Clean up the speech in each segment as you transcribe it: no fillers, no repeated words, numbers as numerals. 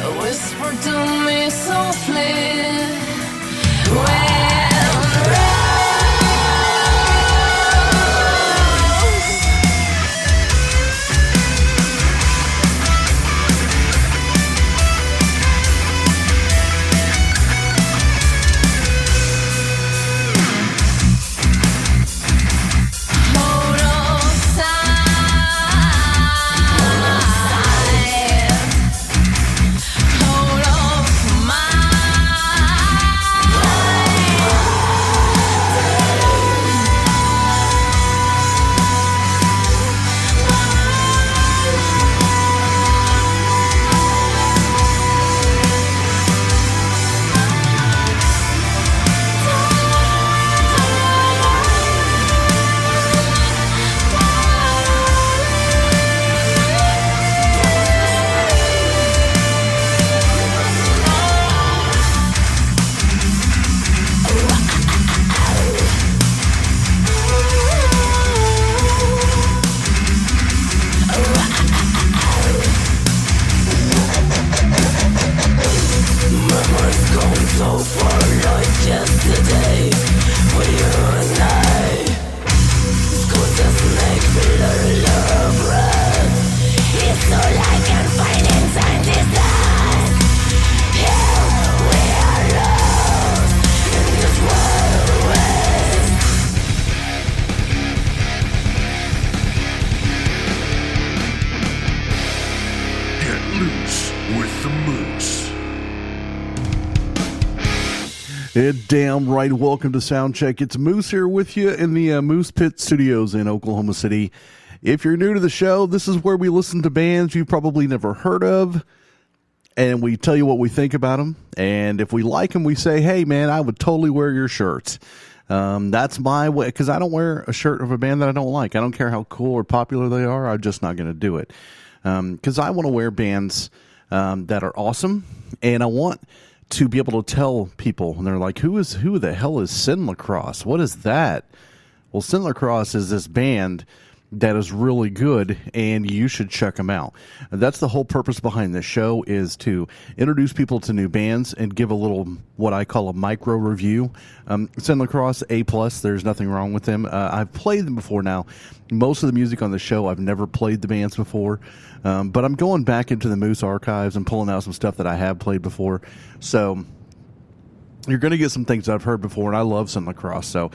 Whisper to me softly. Damn right. Welcome to Soundcheck. It's Moose here with you in the Moose Pit Studios in Oklahoma City. If you're new to the show, this is where we listen to bands you've probably never heard of, and we tell you what we think about them. And if we like them, we say, hey, man, I would totally wear your shirt. That's my way, because I don't wear a shirt of a band that I don't like. I don't care how cool or popular they are. I'm just not going to do it, because I want to wear bands that are awesome, and I want to be able to tell people, and they're like, who the hell is Sin Lacrosse? What is that? Well, Sin Lacrosse is this band that is really good, and you should check them out. That's the whole purpose behind this show, is to introduce people to new bands and give a little, what I call a micro review. Sin Lacrosse, A+, there's nothing wrong with them. I've played them before now. Most of the music on the show, I've never played the bands before. But I'm going back into the Moose archives and pulling out some stuff that I have played before. So you're going to get some things I've heard before, and I love Sin Lacrosse. So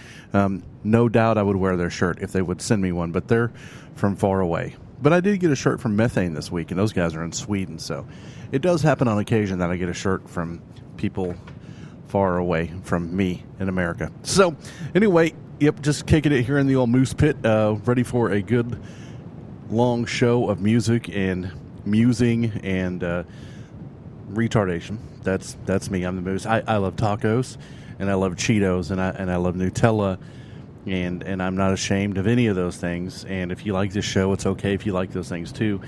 no doubt I would wear their shirt if they would send me one, but they're from far away. But I did get a shirt from Methane this week, and those guys are in Sweden. So it does happen on occasion that I get a shirt from people far away from me in America. So anyway, yep, just kicking it here in the old Moose Pit, ready for a good long show of music and musing and retardation. That's me. I'm the Moose. I love tacos, and I love Cheetos, and I love Nutella, and I'm not ashamed of any of those things. And if you like this show, it's okay if you like those things too,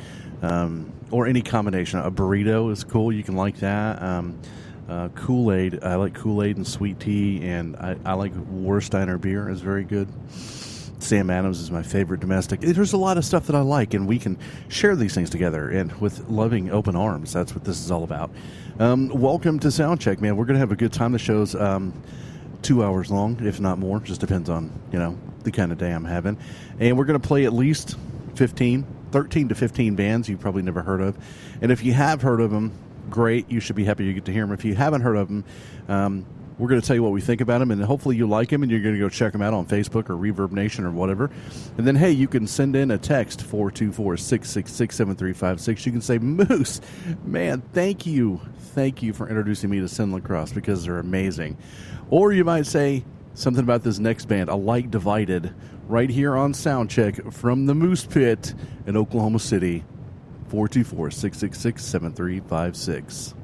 or any combination. A burrito is cool. You can like that. Kool-Aid. I like Kool-Aid and sweet tea, and I like Warsteiner beer. Is very good. Sam Adams is my favorite domestic. There's a lot of stuff that I like, and we can share these things together, and with loving open arms. That's what this is all about. Welcome to Soundcheck, man. We're going to have a good time. The show's 2 hours long, if not more. Just depends on, the kind of day I'm having. And we're going to play at least 13 to 15 bands you've probably never heard of. And if you have heard of them, great. You should be happy you get to hear them. If you haven't heard of them, we're going to tell you what we think about them, and hopefully you like them, and you're going to go check them out on Facebook or Reverb Nation or whatever. And then, hey, you can send in a text, 424-666-7356. You can say, Moose, man, thank you. Thank you for introducing me to Sin Lacrosse, because they're amazing. Or you might say something about this next band, Alike Divided, right here on Soundcheck from the Moose Pit in Oklahoma City, 424-666-7356.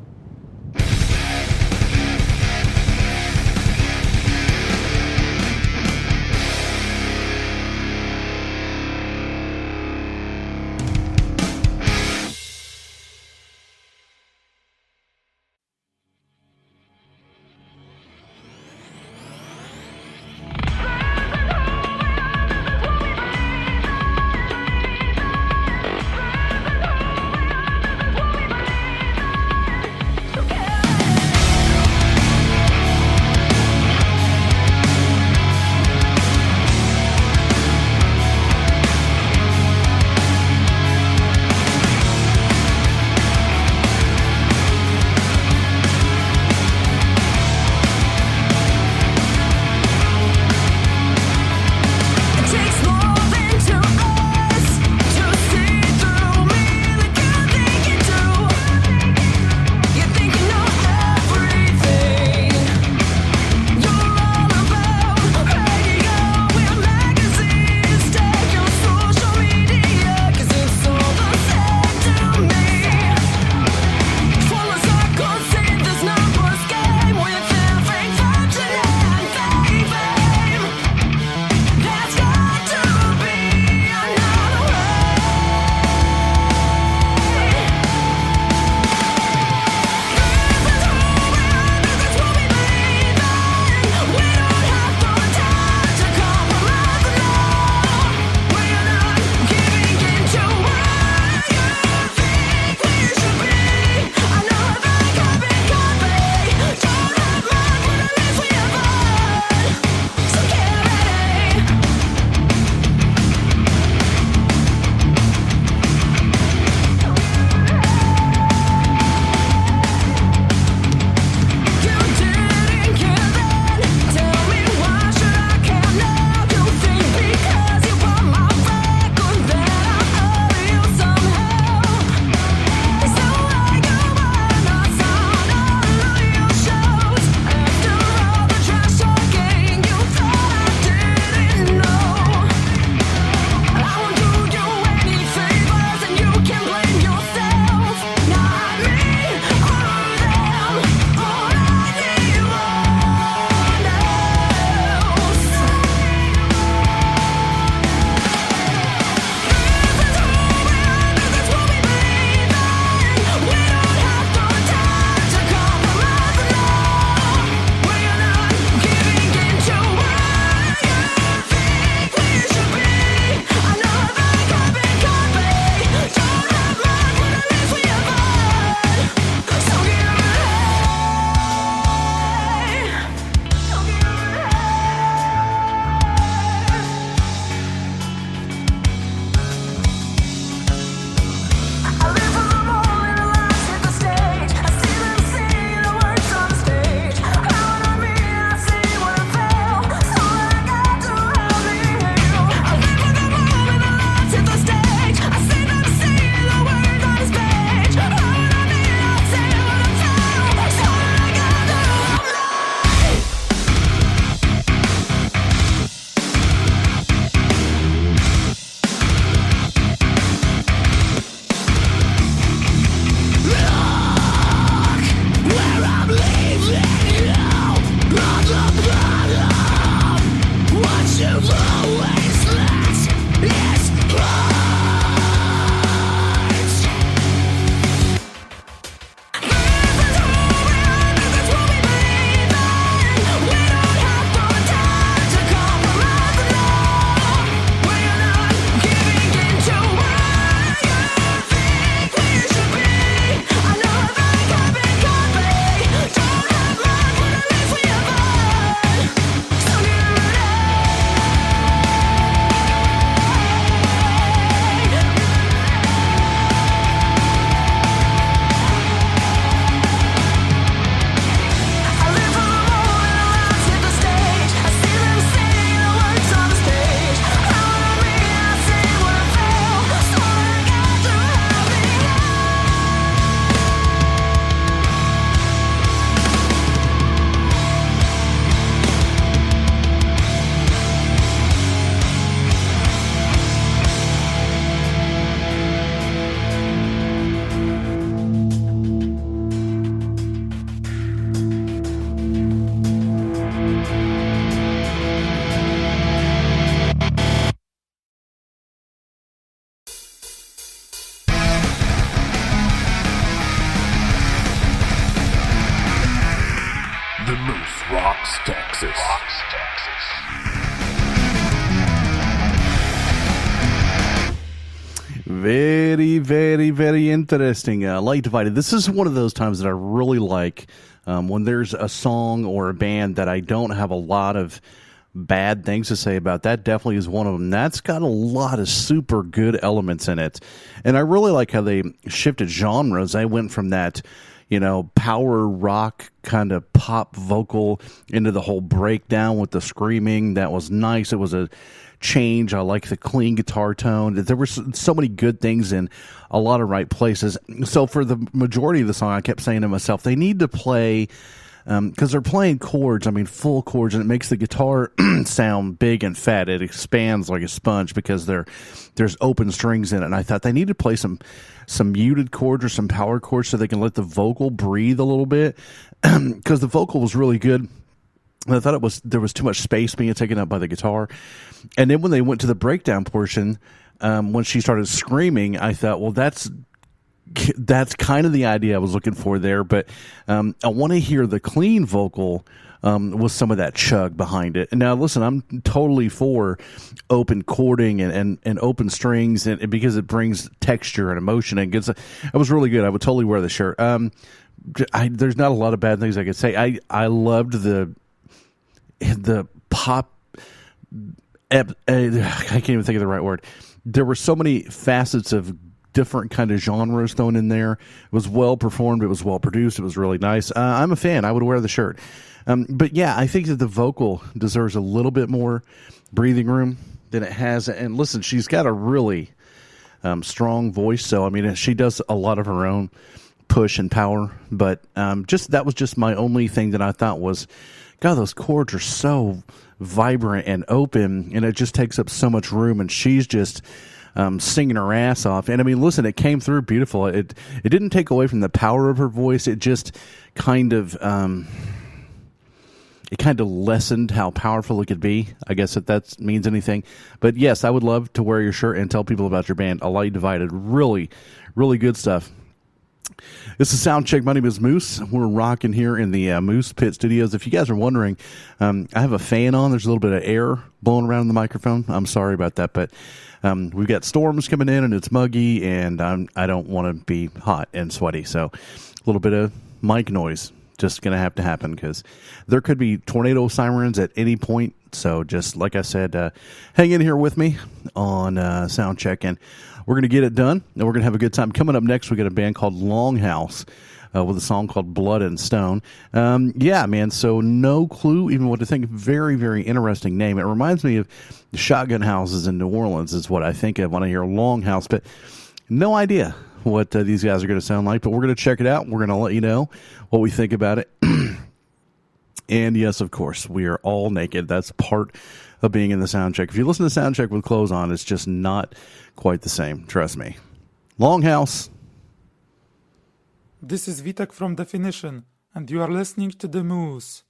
Rocks, Texas. Very, very, very interesting. Light Divided. This is one of those times that I really like when there's a song or a band that I don't have a lot of bad things to say about. That definitely is one of them. That's got a lot of super good elements in it. And I really like how they shifted genres. They went from that, power rock kind of pop vocal into the whole breakdown with the screaming. That was nice. It was a change. I like the clean guitar tone. There were so many good things in a lot of right places. So for the majority of the song, I kept saying to myself, they need to play, because they're playing chords, full chords, and it makes the guitar sound big and fat. It expands like a sponge because there's open strings in it. And I thought they need to play some muted chords or some power chords so they can let the vocal breathe a little bit, because the vocal was really good. And I thought there was too much space being taken up by the guitar. And then when they went to the breakdown portion, when she started screaming, I thought, well, that's kind of the idea I was looking for there. But I want to hear the clean vocal with some of that chug behind it. And now, listen, I'm totally for open chording and open strings, and because it brings texture and emotion and it was really good. I would totally wear the shirt. There's not a lot of bad things I could say. I loved the pop. I can't even think of the right word. There were so many facets of different kind of genres thrown in there. It was well performed. It was well produced. It was really nice. I'm a fan. I would wear the shirt. But yeah, I think that the vocal deserves a little bit more breathing room than it has. And listen, she's got a really strong voice. So, she does a lot of her own push and power. But that was just my only thing that I thought was, God, those chords are so vibrant and open, and it just takes up so much room, and she's just singing her ass off. And listen, it came through beautiful. It didn't take away from the power of her voice. It just kind of lessened how powerful it could be. I guess if that means anything. But yes, I would love to wear your shirt and tell people about your band, A Light Divided. Really, really good stuff. This is Soundcheck. My name is Moose. We're rocking here in the Moose Pit Studios. If you guys are wondering, I have a fan on. There's a little bit of air blowing around the microphone. I'm sorry about that, but we've got storms coming in, and it's muggy, and I don't want to be hot and sweaty. So a little bit of mic noise just going to have to happen because there could be tornado sirens at any point. So just like I said, hang in here with me on Soundcheck, and we're going to get it done, and we're going to have a good time. Coming up next, we got a band called Longhouse with a song called Blood and Stone. Yeah, man, so no clue even what to think. Very, very interesting name. It reminds me of the shotgun houses in New Orleans is what I think of when I hear Longhouse, but no idea what these guys are going to sound like, but we're going to check it out. We're going to let you know what we think about it. And yes, of course, we are all naked. That's part of being in the Soundcheck. If you listen to Soundcheck with clothes on, it's just not quite the same. Trust me. Longhouse. This is Vitek from Definition, and you are listening to The Moose.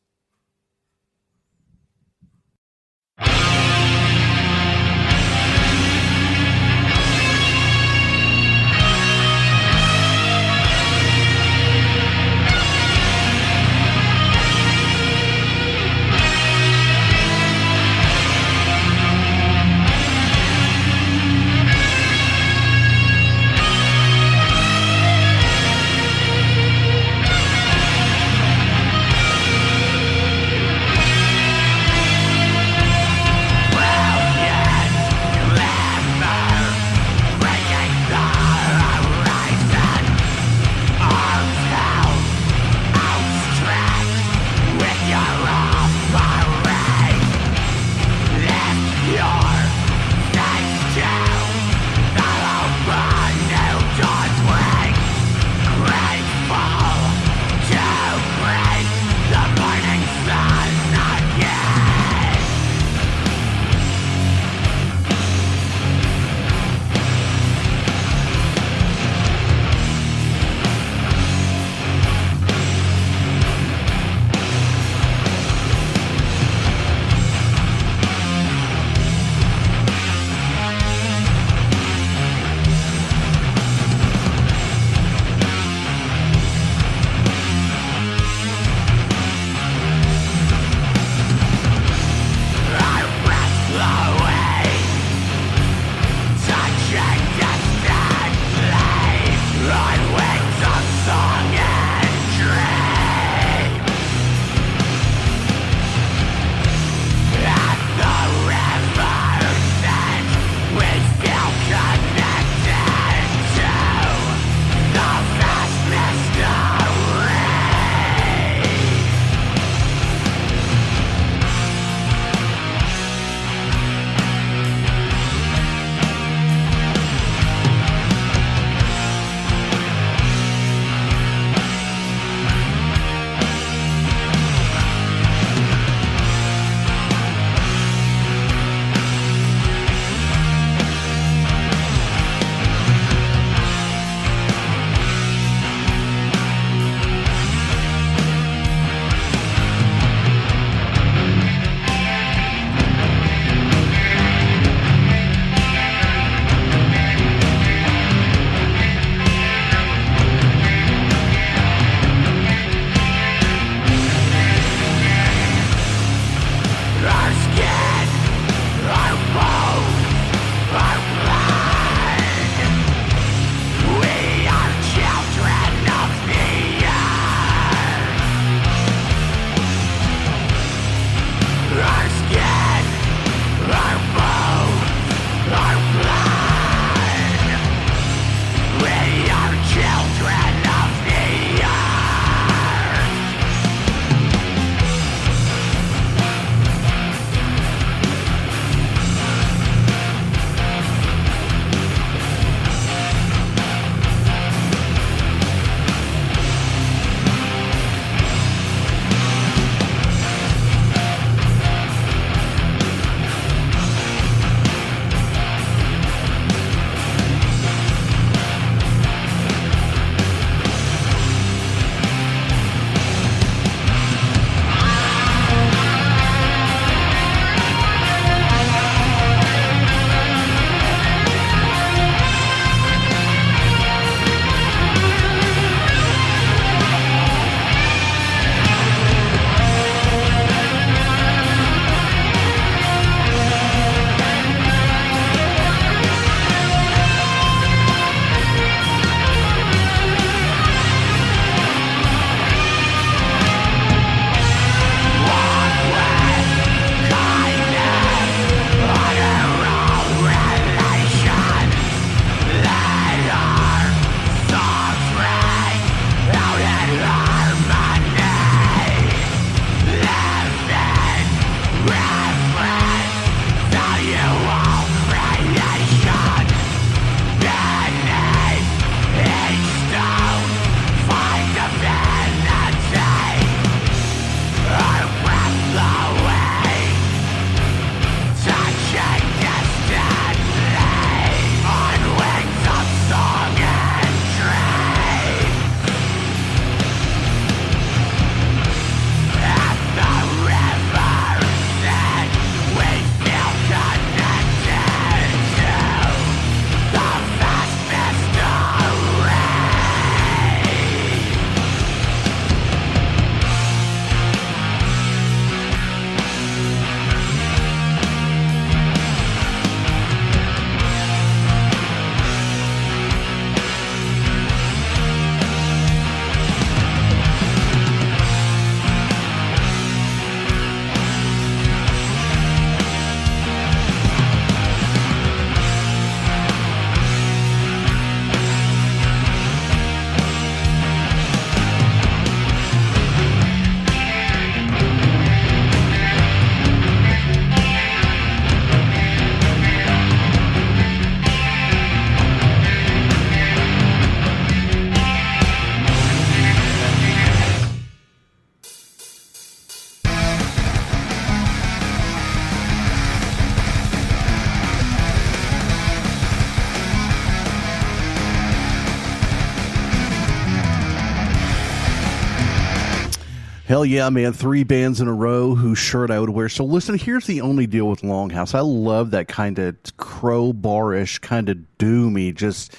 Hell yeah, man. 3 bands in a row whose shirt I would wear. So listen, here's the only deal with Longhouse. I love that kind of crowbar-ish, kind of doomy, just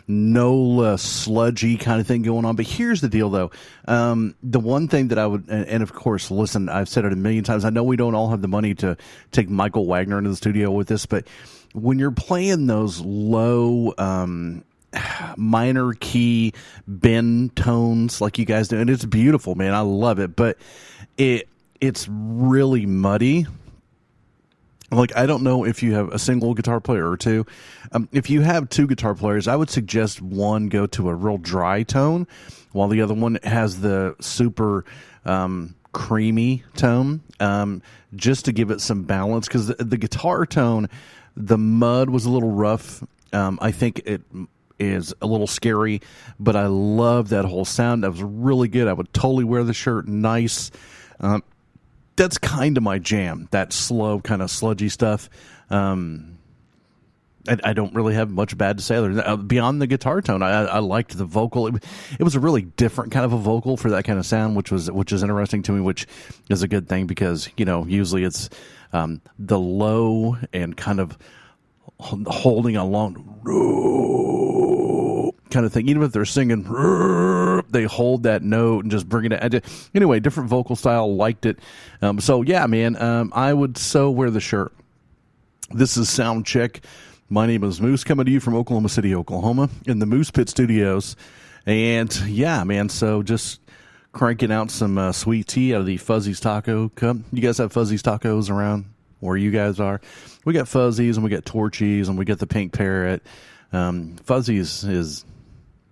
no sludgy kind of thing going on. But here's the deal, though. The one thing that I would, and of course, listen, I've said it a million times. I know we don't all have the money to take Michael Wagner into the studio with this, but when you're playing those low, minor key bend tones like you guys do, and it's beautiful, man. I love it, but it's really muddy. Like, I don't know if you have a single guitar player or two. If you have 2 guitar players, I would suggest one go to a real dry tone while the other one has the super creamy tone, just to give it some balance, because the guitar tone, the mud was a little rough. I think it is a little scary, but I love that whole sound. That was really good. I would totally wear the shirt. Nice. That's kind of my jam, that slow, kind of sludgy stuff. I don't really have much bad to say other beyond the guitar tone. I liked the vocal. It was a really different kind of a vocal for that kind of sound, which is interesting to me, which is a good thing, because, you know, usually it's the low and kind of holding a long kind of thing. Even if they're singing, they hold that note and just bring it. Anyway, different vocal style. Liked it. So yeah, man, I would so wear the shirt. This is Soundcheck. My name is Moose, coming to you from Oklahoma City, Oklahoma, in the Moose Pit Studios. And yeah, man, so just cranking out some sweet tea out of the Fuzzy's Taco Cup. You guys have Fuzzy's Tacos around where you guys are? We got Fuzzy's, and we got Torchies, and we got the Pink Parrot. Fuzzy's is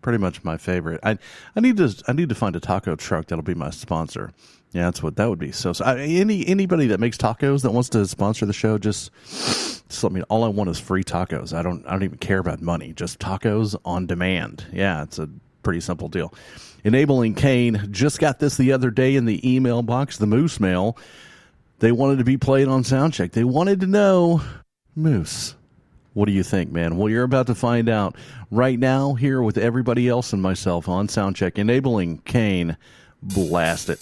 pretty much my favorite. I need to find a taco truck that'll be my sponsor. Yeah, that's what that would be. So anybody that makes tacos that wants to sponsor the show, just let me know. All I want is free tacos. I don't even care about money. Just tacos on demand. Yeah, it's a pretty simple deal. Enabling CAIN just got this the other day in the email box, the Moose Mail. They wanted to be played on Soundcheck. They wanted to know, Moose, what do you think, man? Well, you're about to find out right now here with everybody else and myself on Soundcheck. Enabling CAIN. Blast it.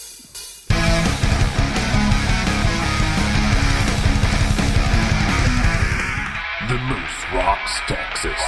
The Moose rocks Texas.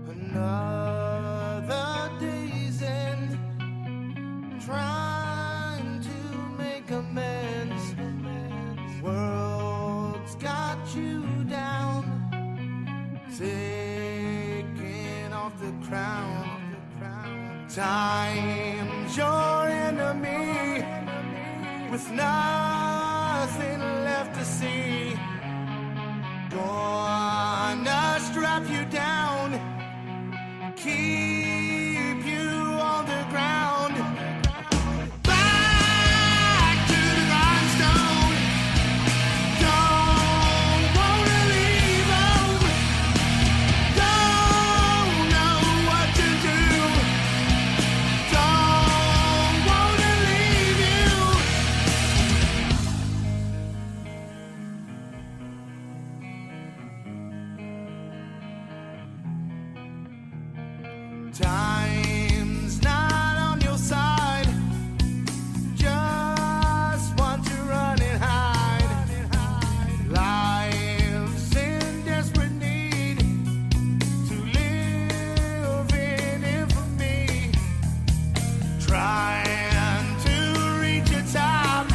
Another day's end, trying to make amends. World's got you down, taking off the crown. Time's your enemy, with nothing left to see. Gonna strap you down, keep you on the ground. Back to the grindstone. Don't wanna leave home. Don't know what to do. Don't wanna leave you. Time's not on your side. Just want to run and hide. Life's in desperate need to live in infamy. Trying to reach a top.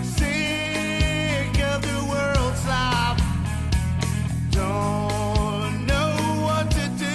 Sick of the world's slop. Don't know what to do.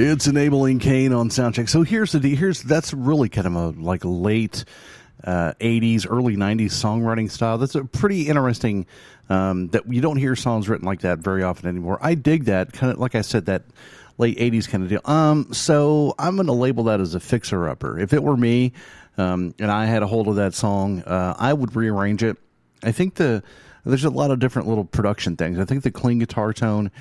It's enabling CAIN on Soundcheck. So that's really kind of a like late 80s, early 90s songwriting style. That's a pretty interesting, that you don't hear songs written like that very often anymore. I dig that, kind of like I said, that late 80s kind of deal. So I'm going to label that as a fixer-upper. If it were me, and I had a hold of that song, I would rearrange it. I think there's a lot of different little production things. I think the clean guitar tone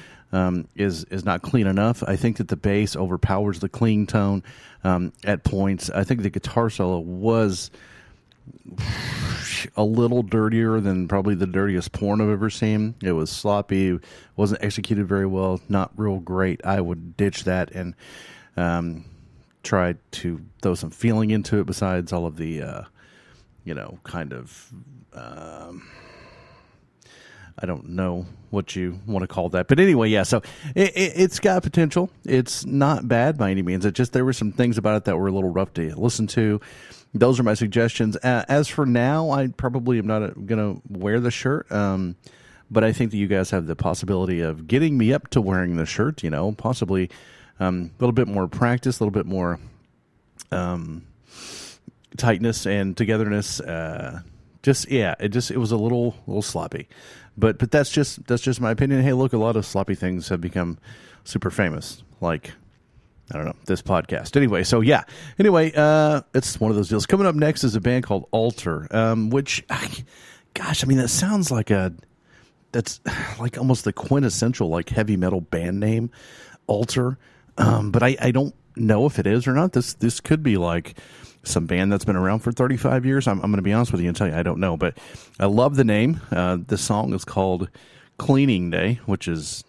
is not clean enough. I think that the bass overpowers the clean tone at points. I think the guitar solo was a little dirtier than probably the dirtiest porn I've ever seen. It was sloppy, wasn't executed very well, not real great. I would ditch that and try to throw some feeling into it besides all of the, kind of... I don't know what you want to call that. But anyway, yeah, so it's got potential. It's not bad by any means. It just, there were some things about it that were a little rough to listen to. Those are my suggestions. As for now, I probably am not going to wear the shirt. But I think that you guys have the possibility of getting me up to wearing the shirt, possibly a little bit more practice, a little bit more tightness and togetherness. It was a little sloppy. But that's just my opinion. Hey, look, a lot of sloppy things have become super famous, like, I don't know, this podcast. Anyway, so yeah. Anyway, it's one of those deals. Coming up next is a band called Alter, which, that sounds like that's like almost the quintessential like heavy metal band name, Alter. But I don't know if it is or not. This could be like some band that's been around for 35 years. I'm going to be honest with you and tell you I don't know, but I love the name. The song is called Cleaning Day, which is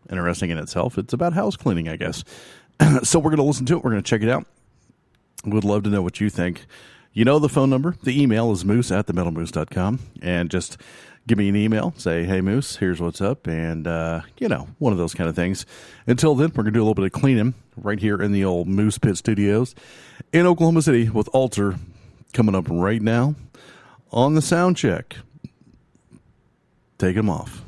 interesting in itself. It's about house cleaning, I guess. So we're going to listen to it. We're going to check it out. Would love to know what you think. You know the phone number. The email is moose@themetalmoose.com, and just give me an email. Say, hey, Moose, here's what's up, and, one of those kind of things. Until then, we're going to do a little bit of cleaning right here in the old Moose Pit Studios in Oklahoma City with Alter coming up right now on the Soundcheck. Take them off.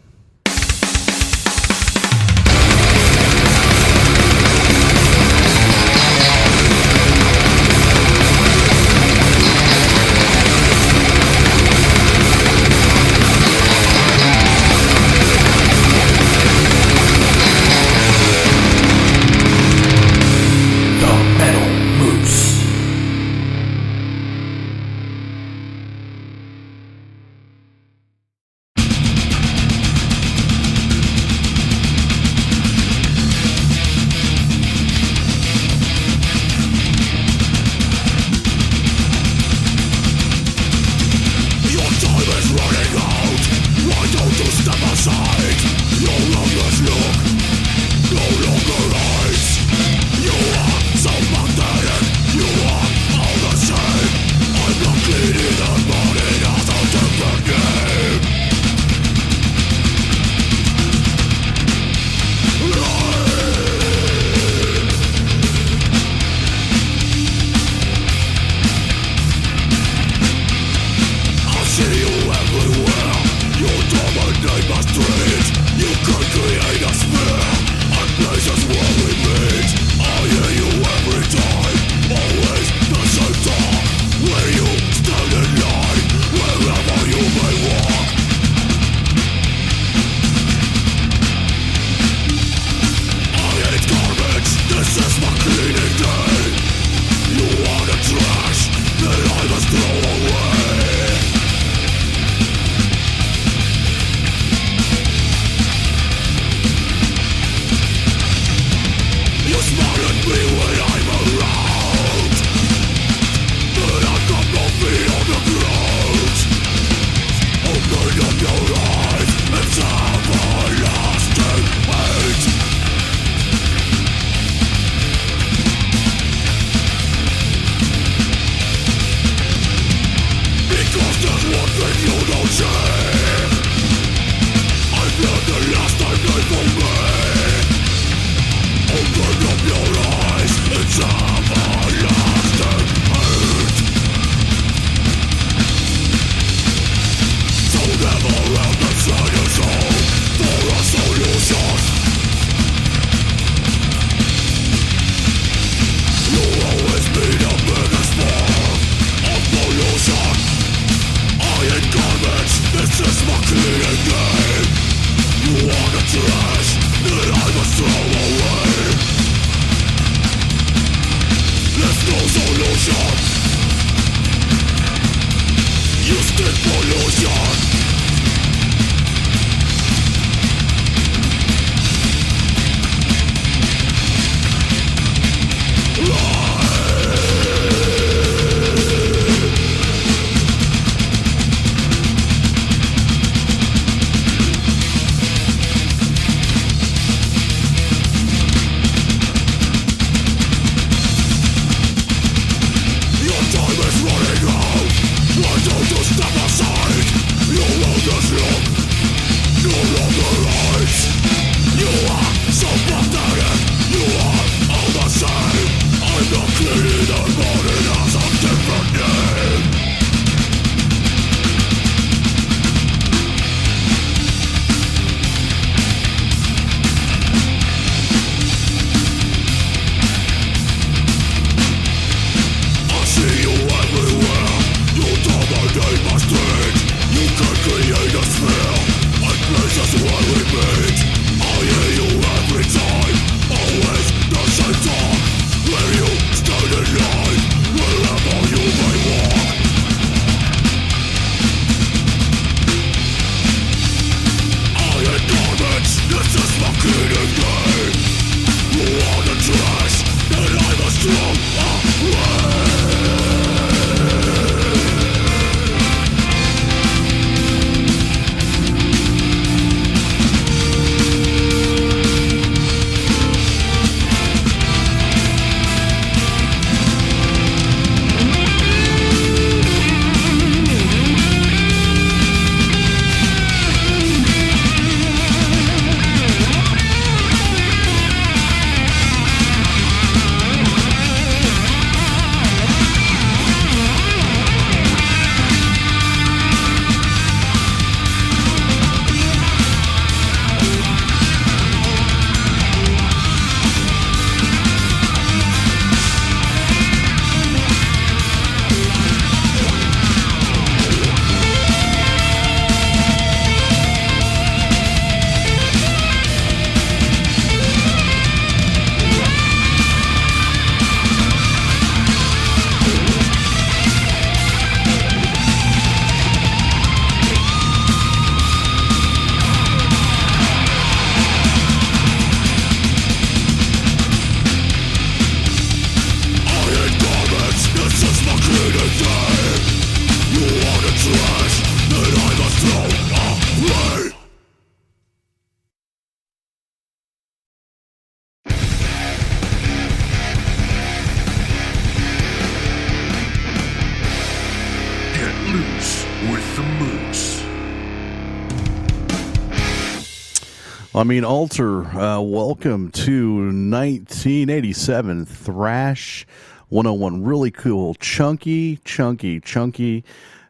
I mean, Alter, welcome to 1987 Thrash 101. Really cool. Chunky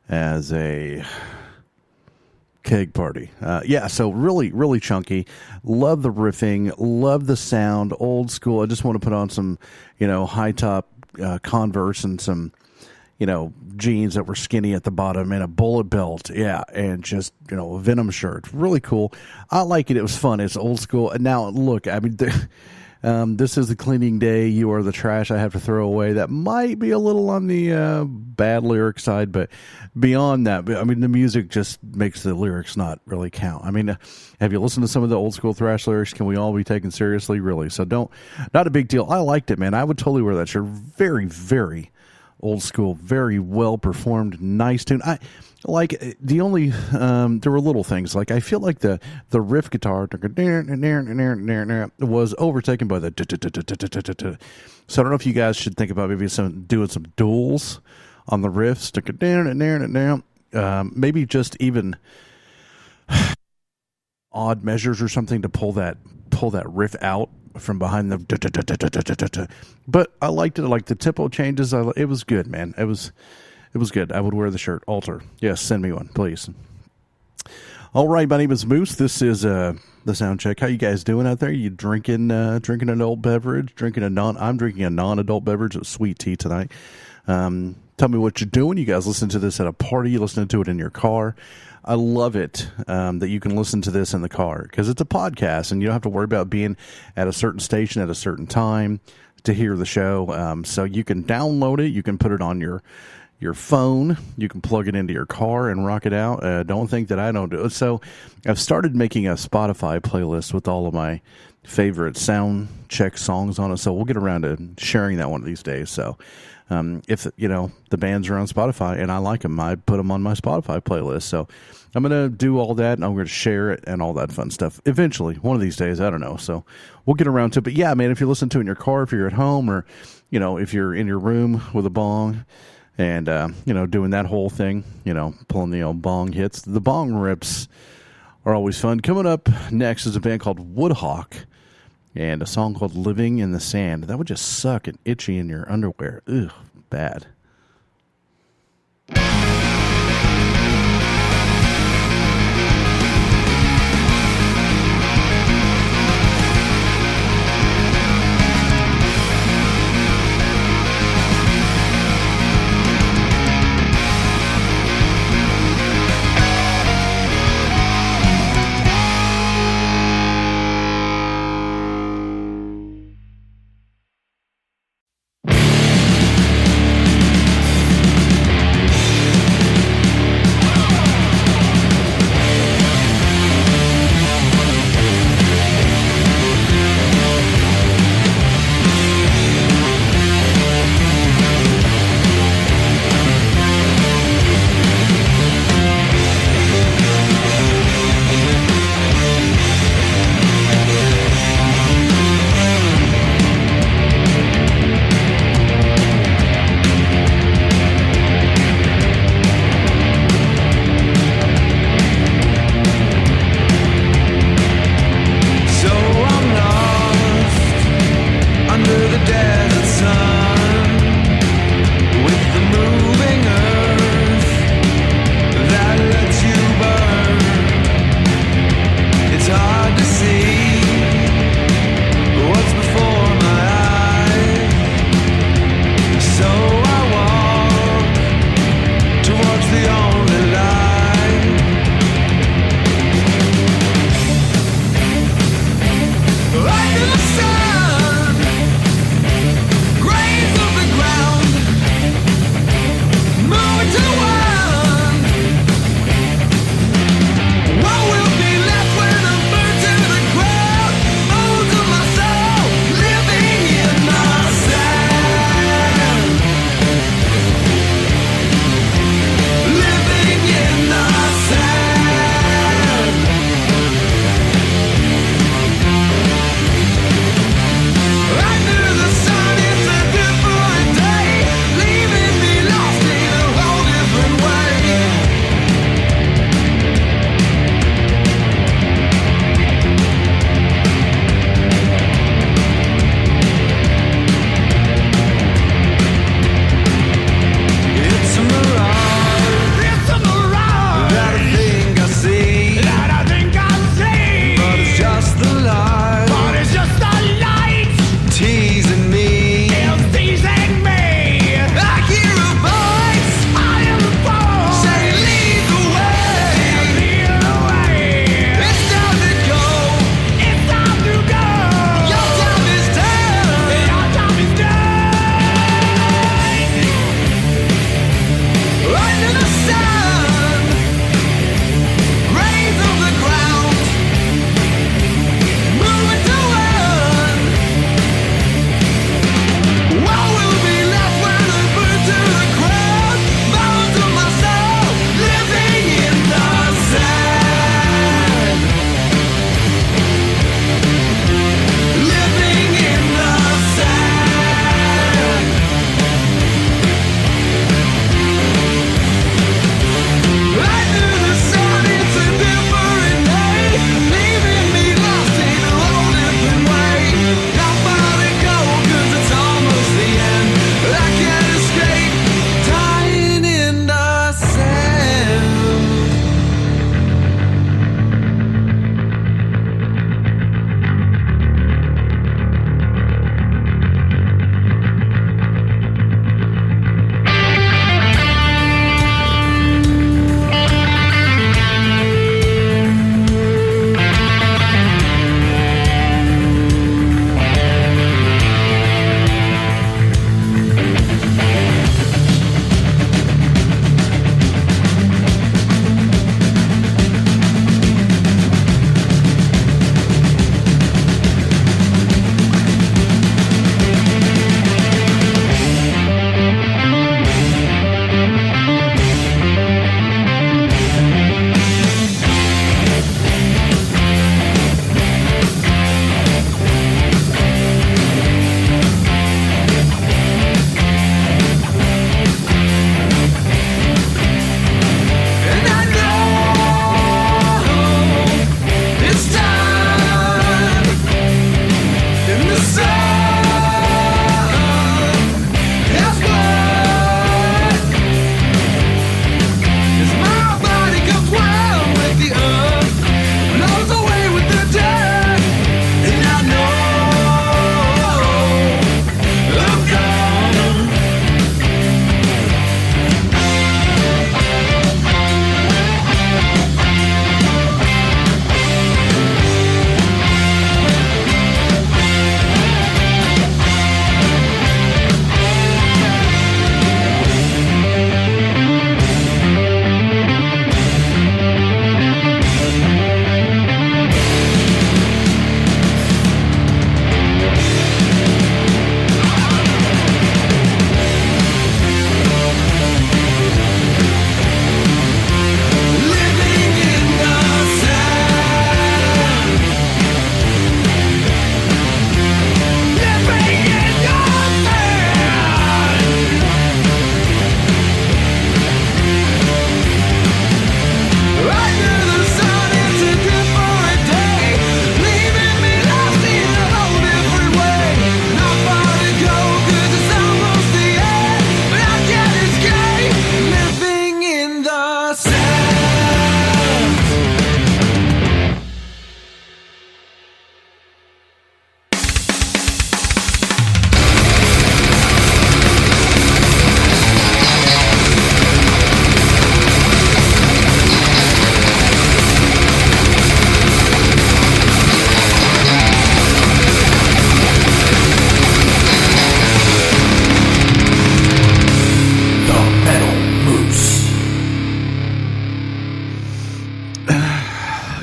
as a keg party. Yeah, so really chunky. Love the riffing. Love the sound. Old school. I just want to put on some, high top Converse and some, jeans that were skinny at the bottom and a bullet belt. Yeah. And just, a Venom shirt. Really cool. I like it. It was fun. It's old school. Now, look, I mean, this is the cleaning day. You are the trash I have to throw away. That might be a little on the bad lyric side, but beyond that, I mean, the music just makes the lyrics not really count. I mean, have you listened to some of the old school thrash lyrics? Can we all be taken seriously? Really? So not a big deal. I liked it, man. I would totally wear that shirt. Very, very old school, very well performed, nice tune. I like the only there were little things like I feel like the riff guitar was overtaken by the so I don't know if you guys should think about maybe doing some duels on the riffs, maybe just even odd measures or something to pull that riff out from behind the but I liked it. I liked the tempo changes. It was good, man. It was good. I would wear the shirt. Alter. Yes, send me one, please. All right, my name is Moose. This is the Soundcheck. How you guys doing out there? You drinking an adult beverage? I'm drinking a non-adult beverage of sweet tea tonight. Tell me what you're doing. You guys listen to this at a party. You listen to it in your car. I love it that you can listen to this in the car because it's a podcast and you don't have to worry about being at a certain station at a certain time to hear the show. So you can download it. You can put it on your phone. You can plug it into your car and rock it out. Don't think that I don't do it. So I've started making a Spotify playlist with all of my favorite Soundcheck songs on it. So we'll get around to sharing that one of these days. So if, the bands are on Spotify and I like them, I put them on my Spotify playlist. So I'm going to do all that and I'm going to share it and all that fun stuff eventually, one of these days. I don't know. So we'll get around to it. But yeah, man, if you listen to it in your car, if you're at home or, if you're in your room with a bong and, doing that whole thing, pulling the old bong hits, the bong rips are always fun. Coming up next is a band called Woodhawk and a song called Living in the Sand. That would just suck and itchy in your underwear. Ugh, bad.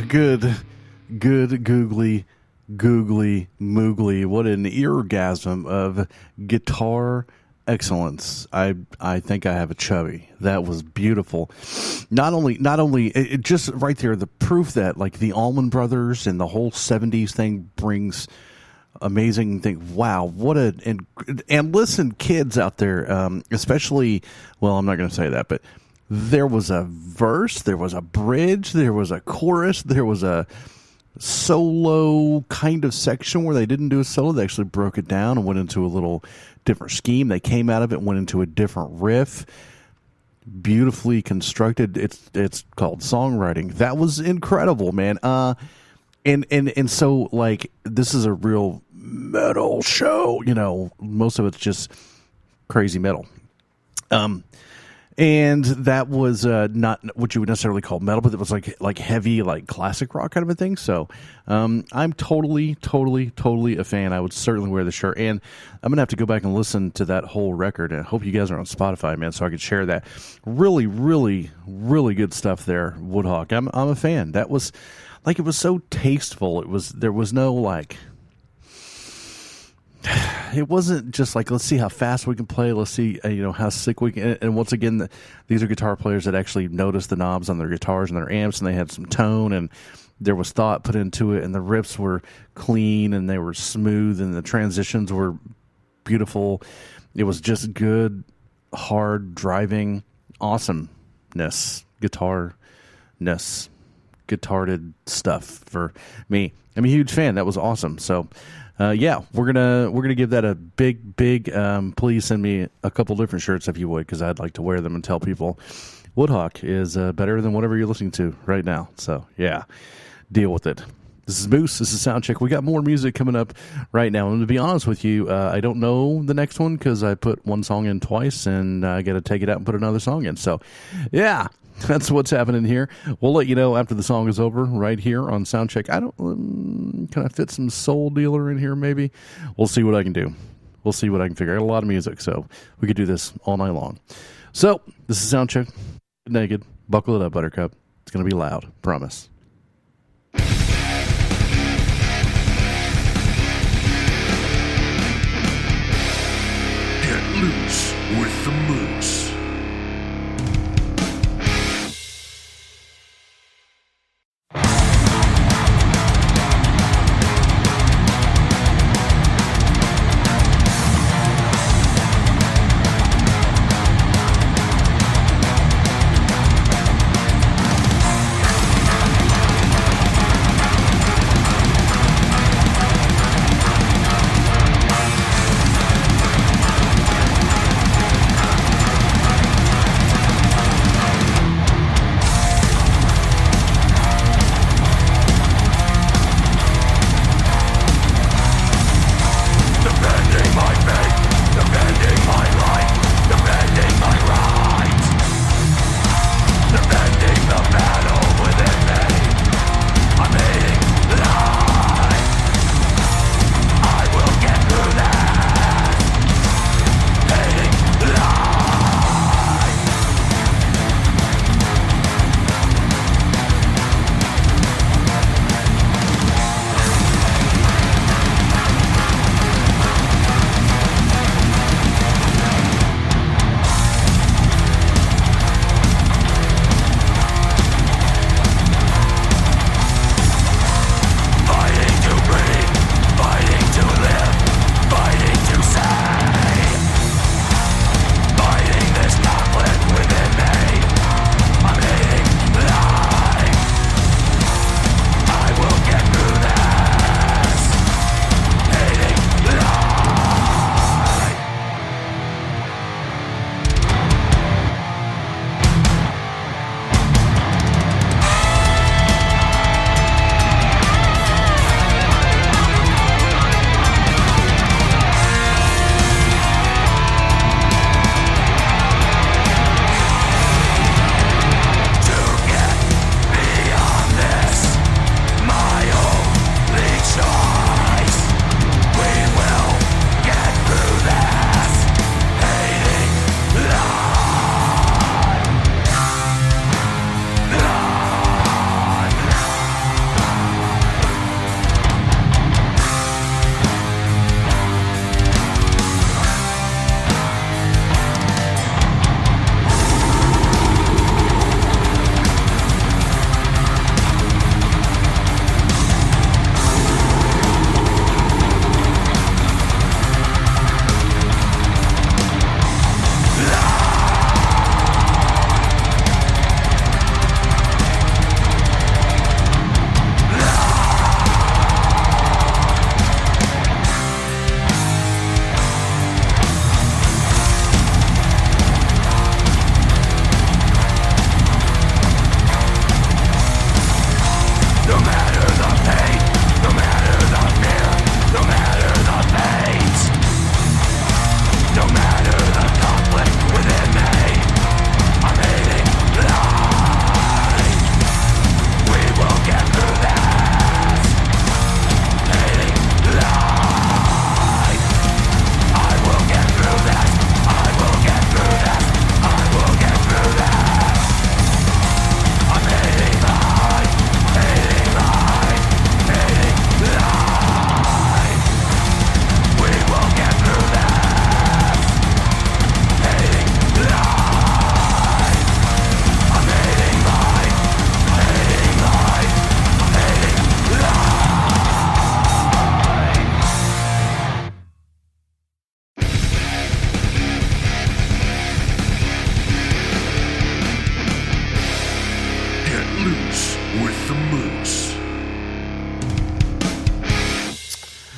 good googly moogly. What an eargasm of guitar excellence. I think I have a chubby. That was beautiful. Not only it just right there, the proof that like the Allman Brothers and the whole 70s thing brings amazing thing. Wow, what a and listen, kids out there, especially, well, I'm not going to say that, but there was a verse, there was a bridge, there was a chorus, there was a solo kind of section where they didn't do a solo. They actually broke it down and went into a little different scheme. They came out of it and went into a different riff. Beautifully constructed. It's called songwriting. That was incredible, man. And so like this is a real metal show. You know, most of it's just crazy metal. And that was not what you would necessarily call metal, but it was like heavy, like classic rock kind of a thing. So I'm totally a fan. I would certainly wear the shirt, and I'm gonna have to go back and listen to that whole record. And I hope you guys are on Spotify, man, so I could share that. Really good stuff there, Woodhawk. I'm a fan. That was like, it was so tasteful. There was no like. It wasn't just like, let's see how fast we can play. Let's see, how sick we can. And once again, these are guitar players that actually noticed the knobs on their guitars and their amps, and they had some tone, and there was thought put into it, and the riffs were clean, and they were smooth, and the transitions were beautiful. It was just good, hard driving awesomeness, guitarded stuff for me. I'm a huge fan. That was awesome. So, yeah, we're gonna give that a big. Please send me a couple different shirts if you would, because I'd like to wear them and tell people Woodhawk is better than whatever you're listening to right now. So yeah, deal with it. This is Moose. This is Soundcheck. We got more music coming up right now. And to be honest with you, I don't know the next one because I put one song in twice, and I got to take it out and put another song in. So yeah. That's what's happening here. We'll let you know after the song is over right here on Soundcheck. Can I fit some Soul Dealer in here maybe? We'll see what I can do. We'll see what I can figure. I got a lot of music, so we could do this all night long. So, this is Soundcheck. Naked. Buckle it up, Buttercup. It's going to be loud. Promise. Get loose with the moose.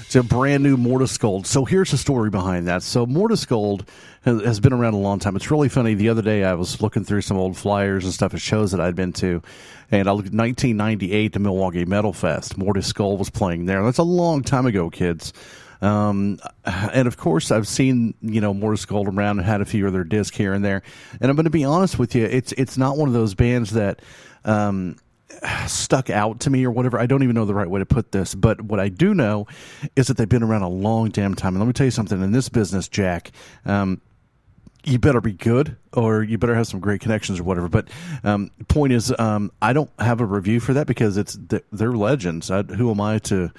It's a brand new MORTA SKULD. So here's the story behind that. So MORTA SKULD has been around a long time. It's really funny. The other day I was looking through some old flyers and stuff at shows that I'd been to, and I looked at 1998, the Milwaukee Metal Fest. MORTA SKULD was playing there. That's a long time ago, kids. And of course, I've seen, MORTA SKULD around and had a few of their discs here and there. And I'm going to be honest with you, it's not one of those bands that stuck out to me or whatever. I don't even know the right way to put this, but what I do know is that they've been around a long damn time. And let me tell you something, in this business, Jack, you better be good or you better have some great connections or whatever. But point is, I don't have a review for that because they're legends. Who am I to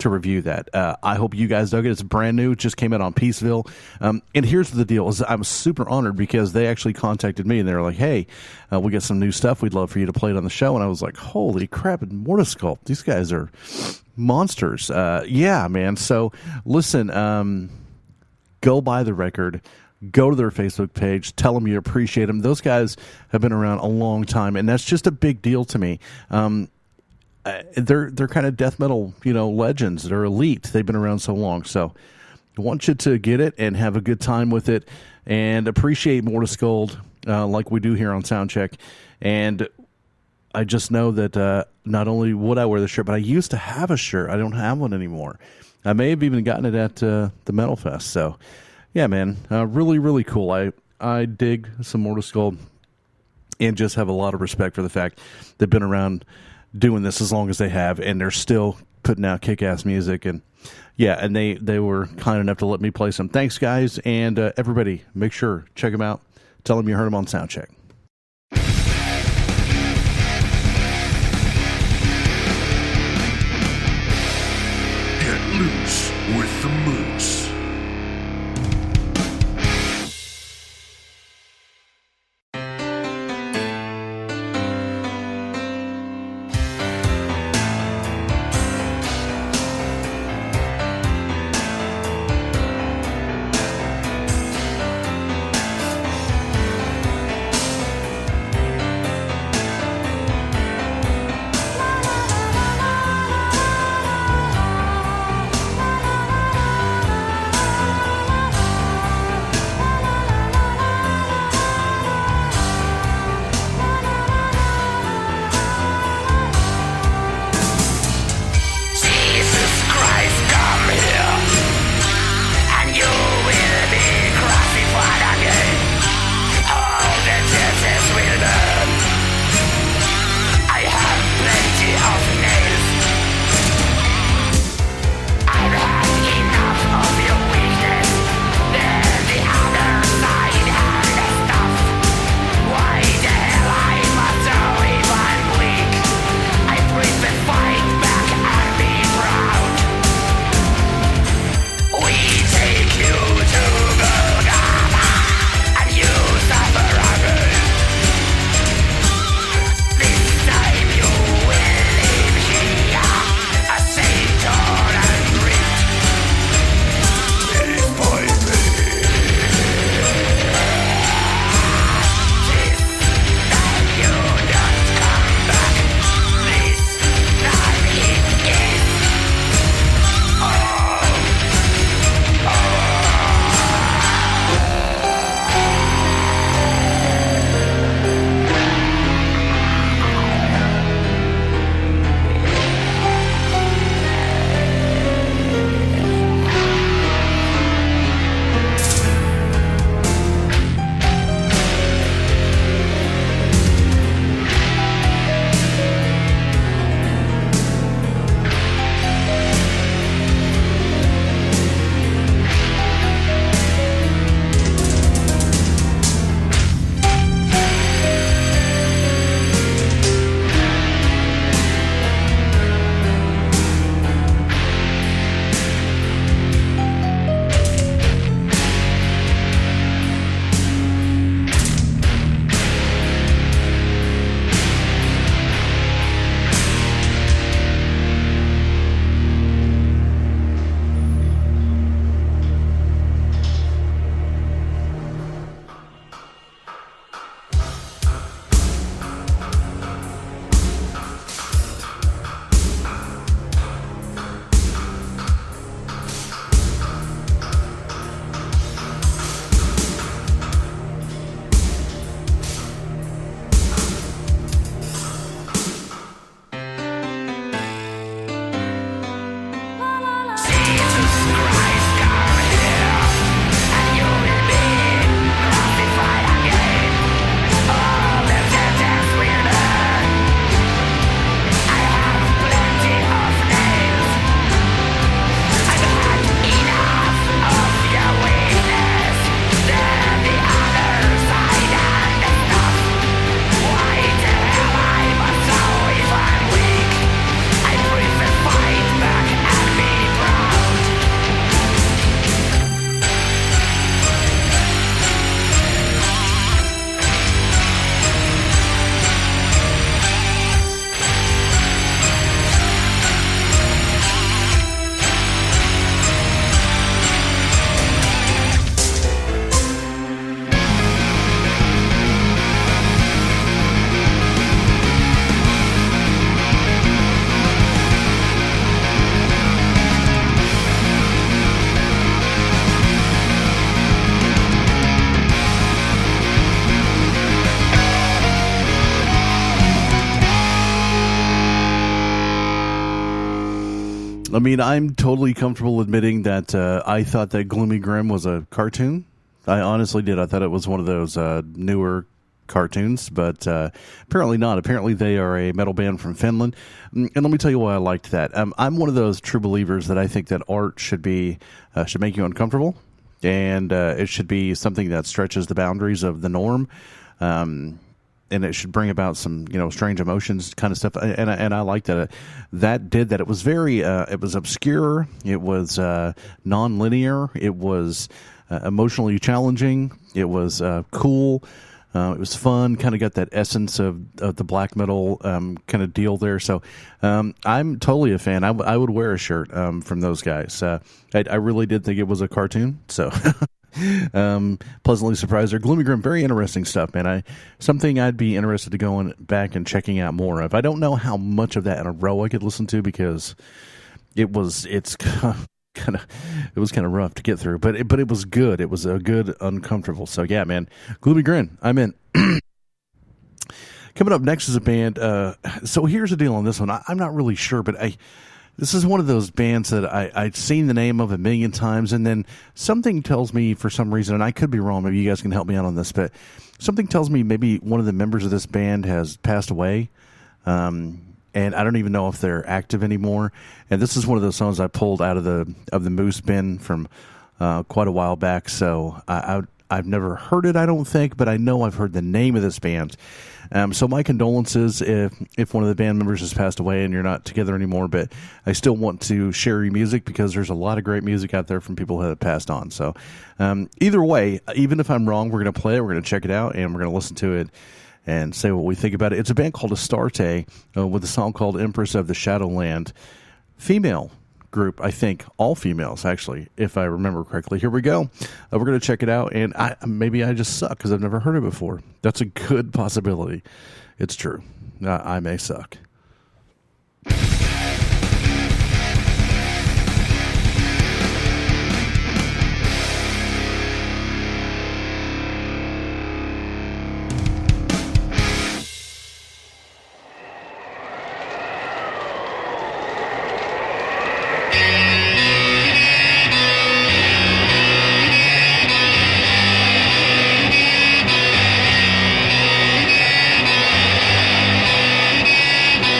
review that? I hope you guys dug it. It's brand new. It just came out on Peaceville. And here's the deal: is I'm super honored because they actually contacted me and they were like, "Hey, we got some new stuff. We'd love for you to play it on the show." And I was like, "Holy crap!" And MORTA SKULD, these guys are monsters. Yeah, man. So listen, go buy the record. Go to their Facebook page. Tell them you appreciate them. Those guys have been around a long time, and that's just a big deal to me. They're kind of death metal, legends. They're elite. They've been around so long. So I want you to get it and have a good time with it and appreciate MORTA SKULD like we do here on Soundcheck. And I just know that not only would I wear the shirt, but I used to have a shirt. I don't have one anymore. I may have even gotten it at the Metal Fest. So, yeah, man, really, really cool. I dig some MORTA SKULD and just have a lot of respect for the fact they've been around doing this as long as they have, and they're still putting out kick-ass music. And yeah, and they were kind enough to let me play some. Thanks, guys, and everybody, make sure, check them out. Tell them you heard them on Soundcheck. Get loose with the moose. I mean, I'm totally comfortable admitting that I thought that Gloomy Grim was a cartoon. I honestly did. I thought it was one of those newer cartoons, but apparently not. Apparently they are a metal band from Finland. And let me tell you why I liked that. I'm one of those true believers that I think that art should make you uncomfortable, and it should be something that stretches the boundaries of the norm. And it should bring about some, strange emotions kind of stuff. And I like that. That did that. It was very, it was obscure. It was non-linear. It was emotionally challenging. It was cool. It was fun. Kind of got that essence of the black metal kind of deal there. So I'm totally a fan. I would wear a shirt from those guys. I really did think it was a cartoon. So pleasantly surprised there. Gloomy Grim, very interesting stuff, man. Something I'd be interested to going back and checking out more of. I don't know how much of that in a row I could listen to because it was kind of rough to get through, but it was good. It was a good uncomfortable. So yeah, man, Gloomy Grin, I'm in. Coming up next is a band. So here's the deal on this one. I'm not really sure, but this is one of those bands that I'd seen the name of a million times, and then something tells me for some reason, and I could be wrong, maybe you guys can help me out on this, but something tells me maybe one of the members of this band has passed away, and I don't even know if they're active anymore. And this is one of those songs I pulled out of the Moose bin from quite a while back, so I've never heard it, I don't think, but I know I've heard the name of this band. So my condolences if one of the band members has passed away and you're not together anymore, but I still want to share your music because there's a lot of great music out there from people who have passed on. So either way, even if I'm wrong, we're going to play it, we're going to check it out, and we're going to listen to it and say what we think about it. It's a band called Astarte with a song called Empress of the Shadowland. Female group, I think. All females, actually, if I remember correctly. Here we go. We're going to check it out, and maybe I just suck because I've never heard it before. That's a good possibility. It's true. I may suck. Thank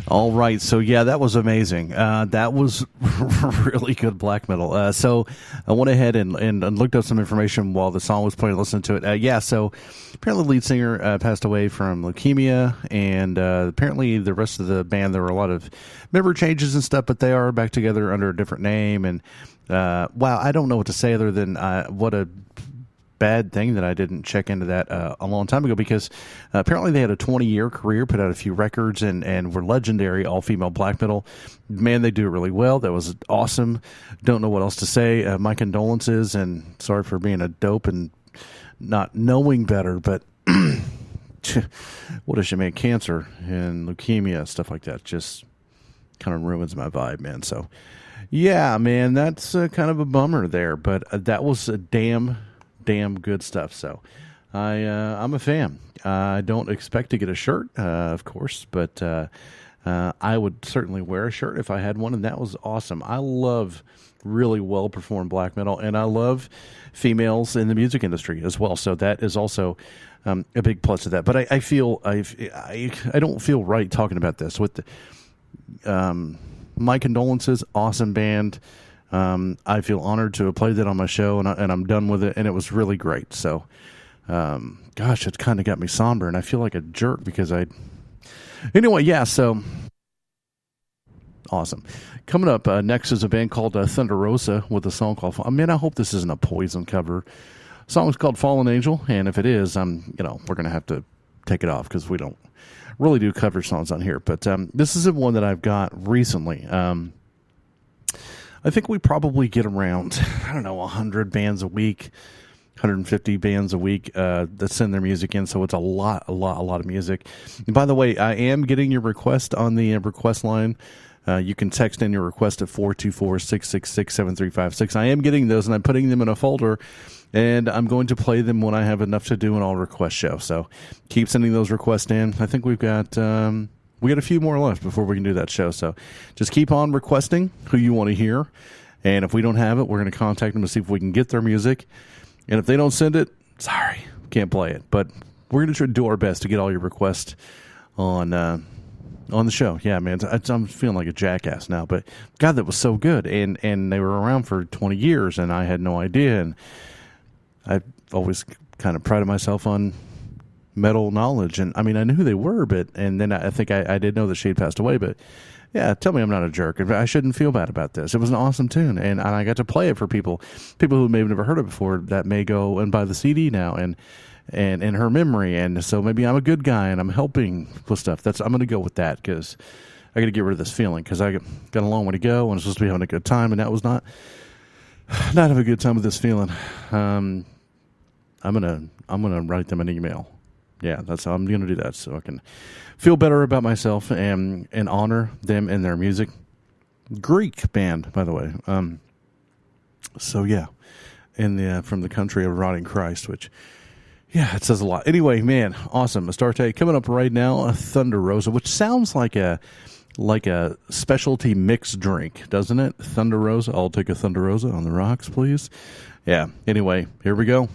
All right, so yeah, that was amazing. That was really good black metal. So I went ahead and looked up some information while the song was playing, listened to it. Yeah, so apparently the lead singer passed away from leukemia, and apparently the rest of the band, there were a lot of member changes and stuff, but they are back together under a different name. And wow, I don't know what to say other than what a bad thing that I didn't check into that a long time ago, because apparently they had a 20-year career, put out a few records, and were legendary all-female black metal. Man, they do it really well. That was awesome. Don't know what else to say. My condolences, and sorry for being a dope and not knowing better, but what a shame, man. Cancer and leukemia, stuff like that, just kind of ruins my vibe, man. So yeah, man, that's kind of a bummer there, but that was a damn good stuff. So I'm a fan. I don't expect to get a shirt, of course, but I would certainly wear a shirt if I had one, and that was awesome. I love really well performed black metal, and I love females in the music industry as well, so that is also a big plus of that. But I feel I don't feel right talking about this with the my condolences. Awesome band. I feel honored to have played that on my show, and I'm done with it, and it was really great. So, gosh, it kind of got me somber, and I feel like a jerk because anyway, yeah, so awesome. Coming up next is a band called Thunder Rosa with a song called, I hope this isn't a Poison cover. The song is called Fallen Angel, and if it is, we're going to have to take it off because we don't really do cover songs on here. But this is one that I've got recently. I think we probably get around, 100 bands a week, 150 bands a week that send their music in. So it's a lot of music. And by the way, I am getting your request on the request line. You can text in your request at 424-666-7356. I am getting those, and I'm putting them in a folder, and I'm going to play them when I have enough to do an all-request show. So keep sending those requests in. I think we've got a few more left before we can do that show. So just keep on requesting who you want to hear. And if we don't have it, we're going to contact them to see if we can get their music. And if they don't send it, sorry, can't play it. But we're going to try to do our best to get all your requests on the show. Yeah, man, I'm feeling like a jackass now. But God, that was so good. And they were around for 20 years, and I had no idea. And I've always kind of prided myself on metal knowledge, and I knew who they were, and then I think I did know that she had passed away, but yeah, tell me I'm not a jerk. I shouldn't feel bad about this. It was an awesome tune, and I got to play it for people who may have never heard it before, that may go and buy the CD now, and in her memory, and so maybe I'm a good guy and I'm helping with stuff. I'm going to go with that, because I got to get rid of this feeling, because I got a long way to go, and I'm supposed to be having a good time, and that was not have a good time with this feeling. I'm gonna write them an email. Yeah, that's how I'm going to do that, so I can feel better about myself and honor them and their music. Greek band, by the way. So yeah, from the country of Rotting Christ, which, yeah, it says a lot. Anyway, man, awesome. Astarte coming up right now. Thunder Rosa, which sounds like a specialty mixed drink, doesn't it? Thunder Rosa. I'll take a Thunder Rosa on the rocks, please. Yeah. Anyway, here we go.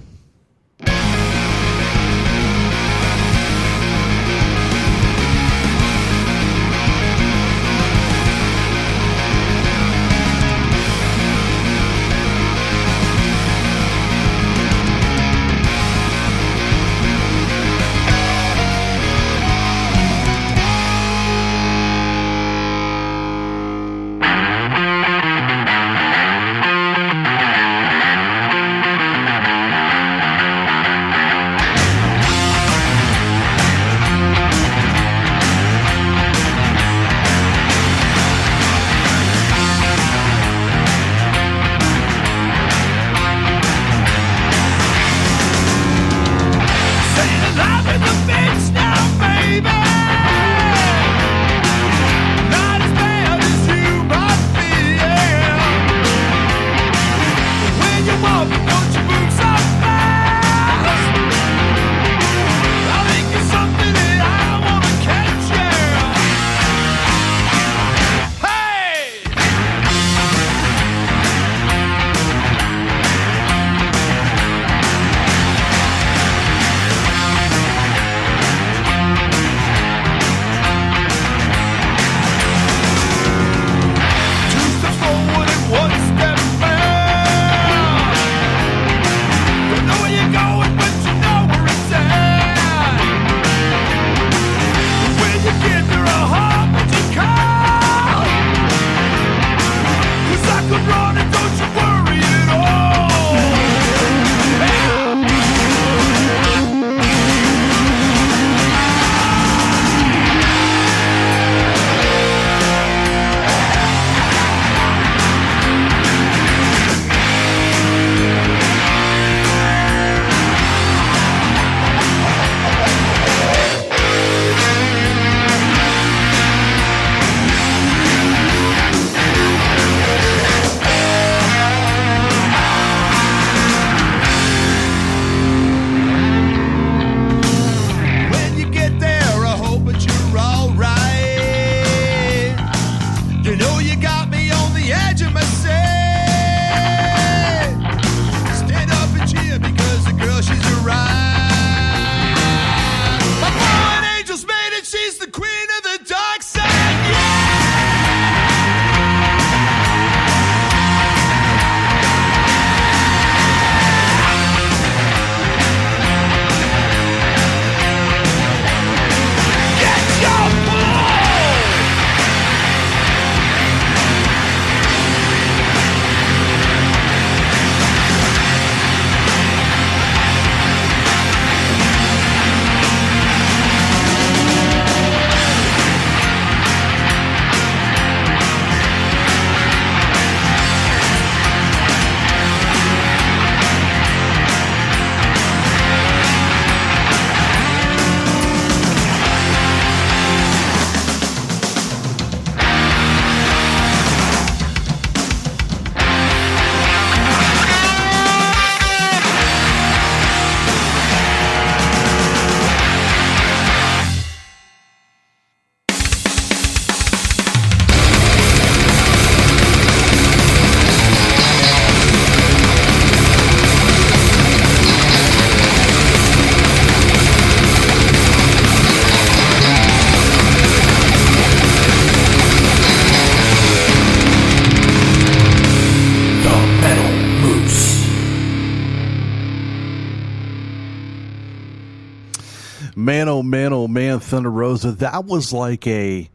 oh man, Thunder Rosa. That was like a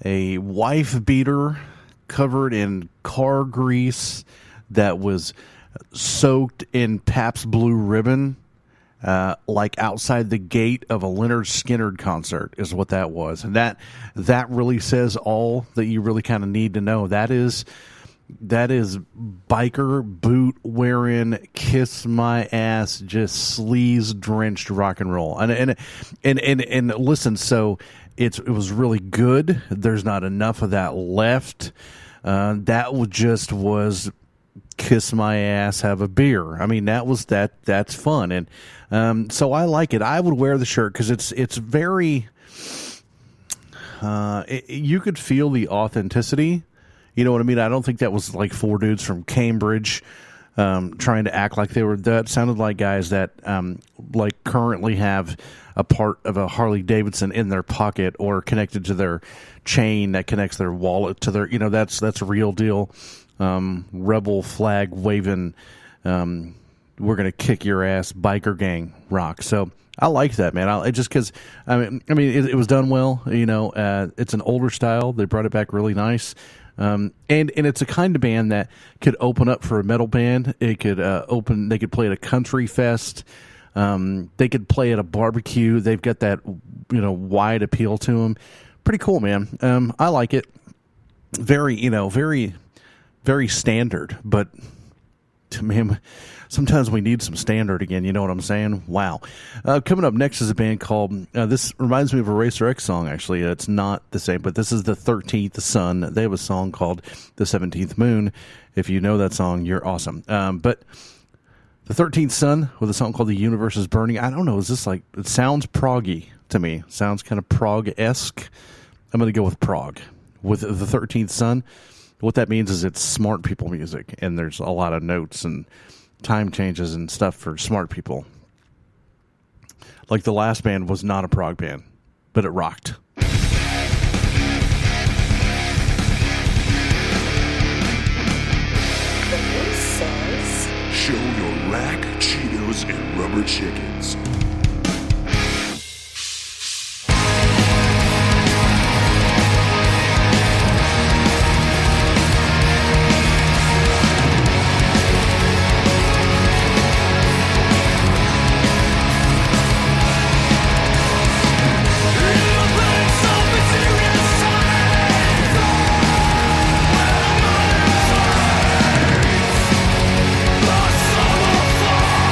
wife beater covered in car grease that was soaked in Pabst Blue Ribbon, like outside the gate of a Lynyrd Skynyrd concert is what that was. And that really says all that you really kind of need to know. That is biker boot wearing, kiss my ass, just sleaze drenched rock and roll. And listen, so it was really good. There's not enough of that left. That was kiss my ass, have a beer. I mean, that's fun. And so I like it. I would wear the shirt because it's very, you could feel the authenticity. You know what I mean? I don't think that was like four dudes from Cambridge trying to act like they were. That sounded like guys that like currently have a part of a Harley Davidson in their pocket or connected to their chain that connects their wallet to their. You know, that's a real deal. Rebel flag waving. We're gonna kick your ass, biker gang rock. So I like that, man. Just because I mean, it was done well. You know, it's an older style. They brought it back really nice. And it's a kind of band that could open up for a metal band. It could they could play at a country fest. They could play at a barbecue. They've got that, you know, wide appeal to them. Pretty cool, man. I like it. Very, very standard, but to me, sometimes we need some standard again. You know what I'm saying? Wow. Coming up next is a band called, this reminds me of a Racer X song, actually. It's not the same, but this is the 13th Sun. They have a song called The 17th Moon. If you know that song, you're awesome. But the 13th Sun with a song called The Universe is Burning. I don't know. Is this like, it sounds proggy to me. Sounds kind of prog-esque. I'm going to go with prog. With the 13th Sun, what that means is it's smart people music, and there's a lot of notes and time changes and stuff for smart people. Like the last band was not a prog band, but it rocked. The moose says, Show your rack, Cheetos, and rubber chickens. "Lost summer thoughts."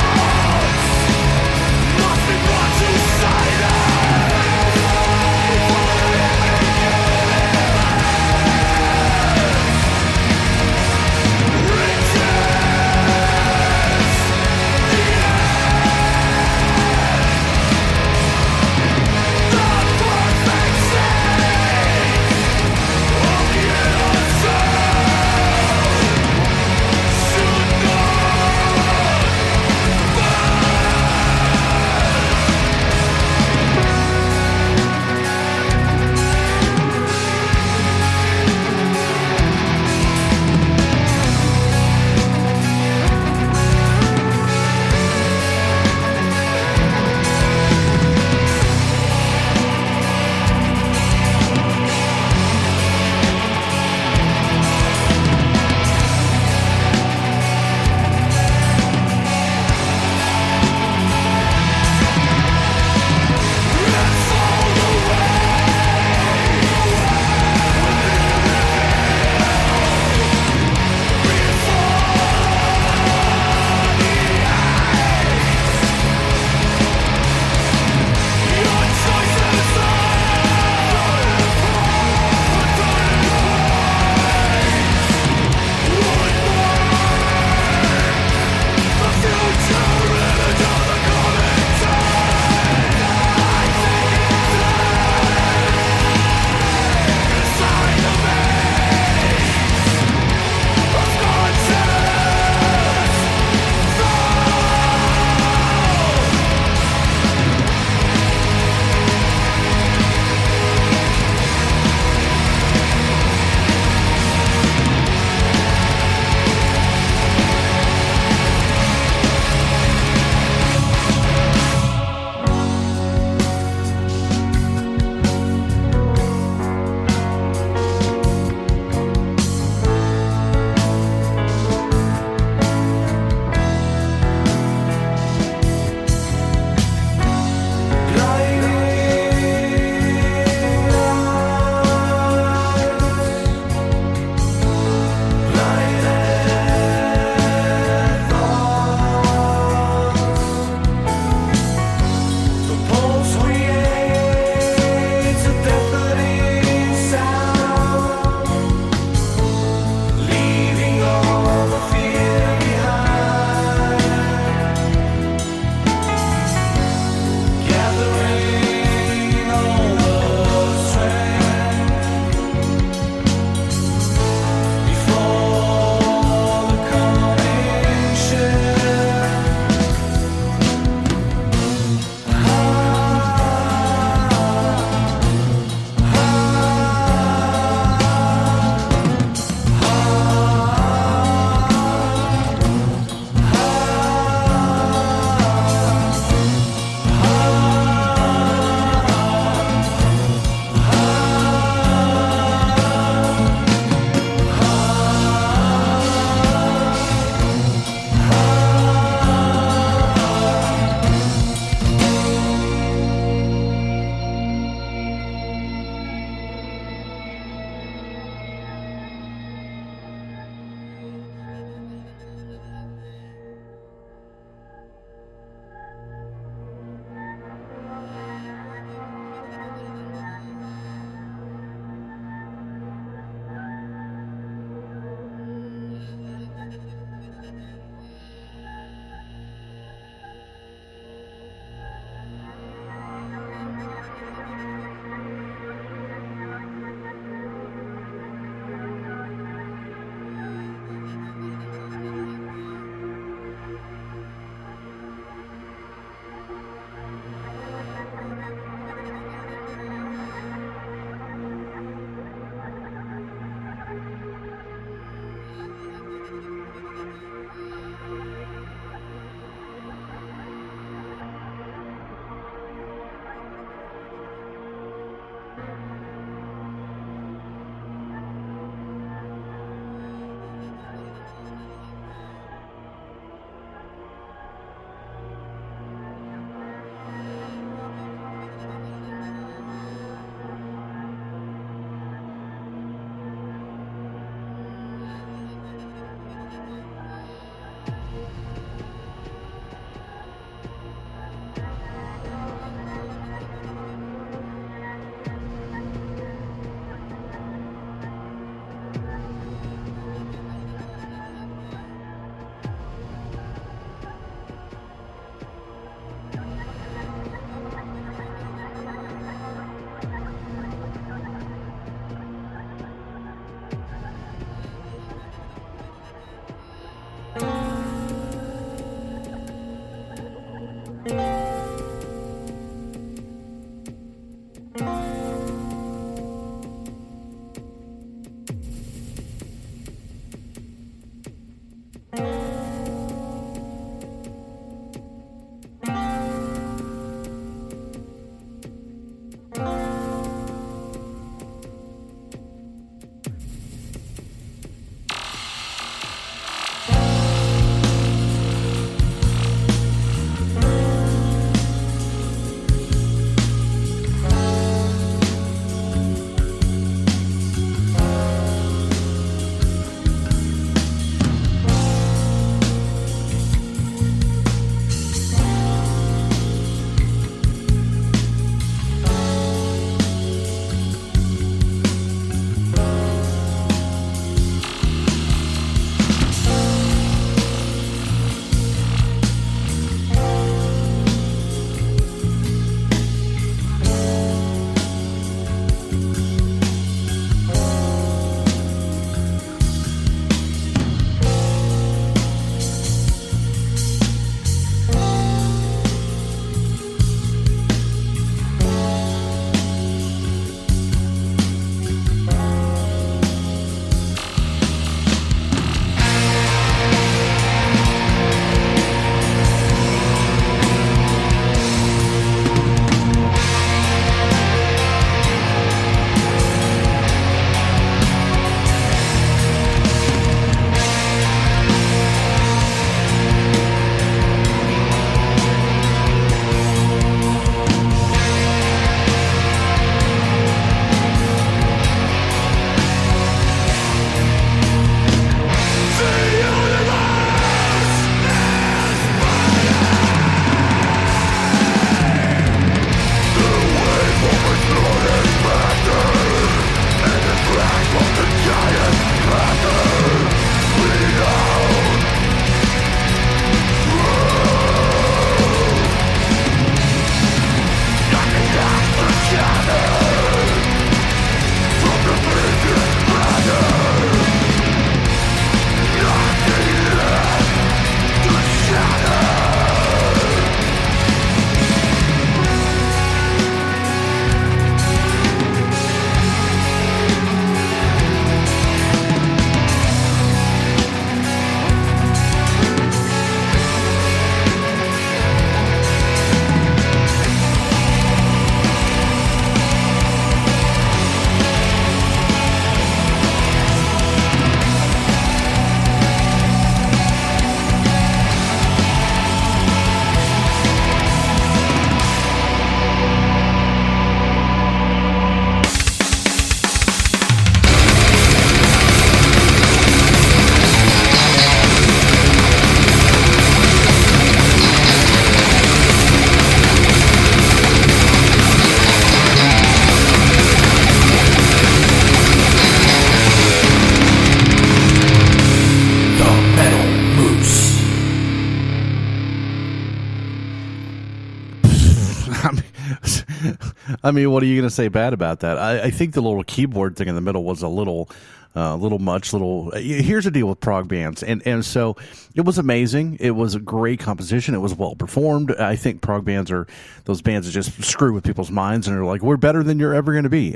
I mean, what are you going to say bad about that? I think the little keyboard thing in the middle was a little much. Here's the deal with prog bands, and so it was amazing. It was a great composition. It was well performed. I think prog bands are those bands that just screw with people's minds and are like, we're better than you're ever going to be.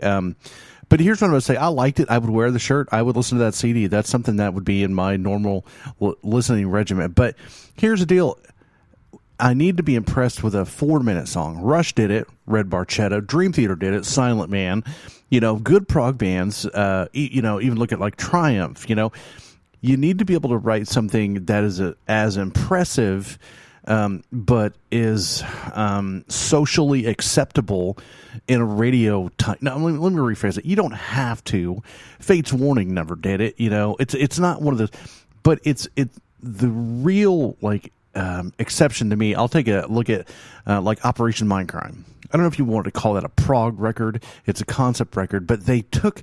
But here's what I'm going to say. I liked it. I would wear the shirt. I would listen to that CD. That's something that would be in my normal listening regimen. But here's the deal. I need to be impressed with a 4-minute song. Rush did it. Red Barchetta. Dream Theater did it. Silent Man. Good prog bands. Even look at like Triumph. You need to be able to write something that is as impressive, but is socially acceptable in a radio time. Now, let me rephrase it. You don't have to. Fate's Warning never did it. It's not one of those, but it's the real exception to me. I'll take a look at like Operation Mindcrime. I don't know if you wanted to call that a prog record. It's a concept record, but they took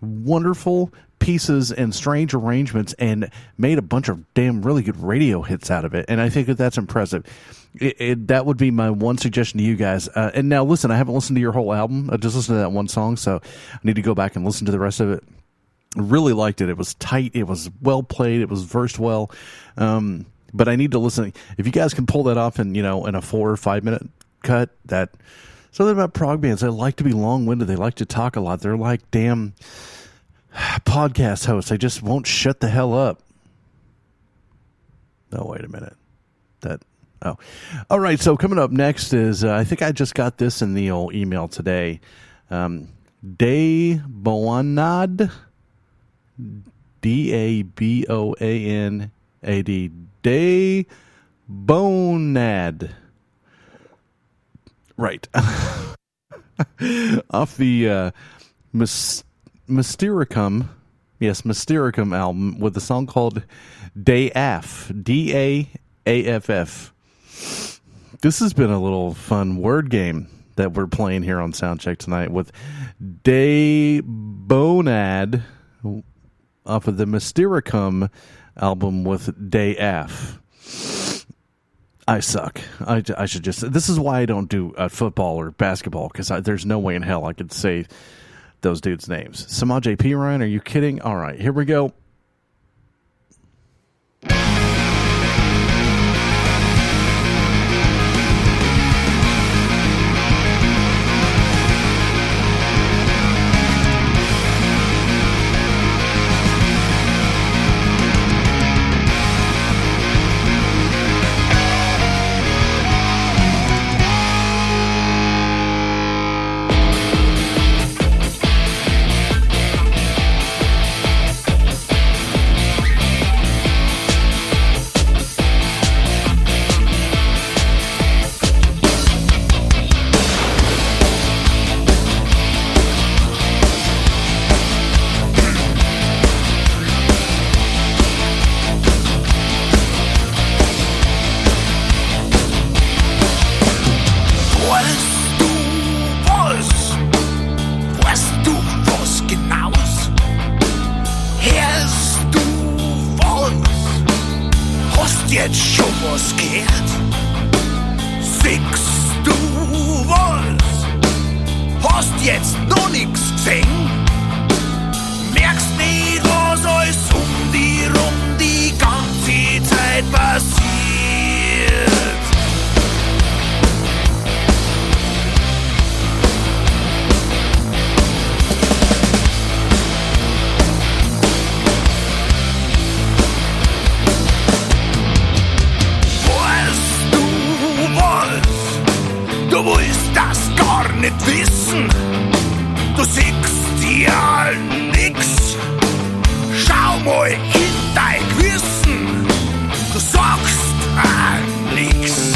wonderful pieces and strange arrangements and made a bunch of damn really good radio hits out of it. And I think that's impressive. That would be my one suggestion to you guys. And now listen, I haven't listened to your whole album. I just listened to that one song, so I need to go back and listen to the rest of it. Really liked it. It was tight. It was well played. It was versed well. But I need to listen. If you guys can pull that off in a 4 or 5 minute cut, that something about prog bands. They like to be long winded. They like to talk a lot. They're like damn podcast hosts. They just won't shut the hell up. Oh, wait a minute. All right. So coming up next is I think I just got this in the old email today. BOANAD, DABOANAD, BOANAD. Right. Off the Mysterium, Mysterium album with a song called DAAFF, DAAFF. This has been a little fun word game that we're playing here on Soundcheck tonight with BOANAD off of the Mysterium album with DAAFF. I suck. I should just... This is why I don't do football or basketball, because there's no way in hell I could say those dudes' names. Samaj P. Ryan, are you kidding? All right, here we go. jetzt schon was gehört? Siehst du was? Hast jetzt noch nix gesehen? Merkst nicht, was alles um die rum die ganze Zeit passiert? Du willst das gar nicht wissen, du siehst ja nix. Schau mal in dein Gewissen, du sagst auch nix.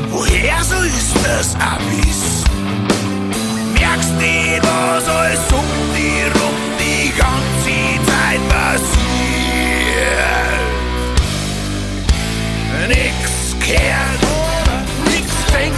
Woher sollst das auch wissen? Merkst nicht, was alles um die rum die ganze Zeit passiert. Nix kehrt, nix fängt.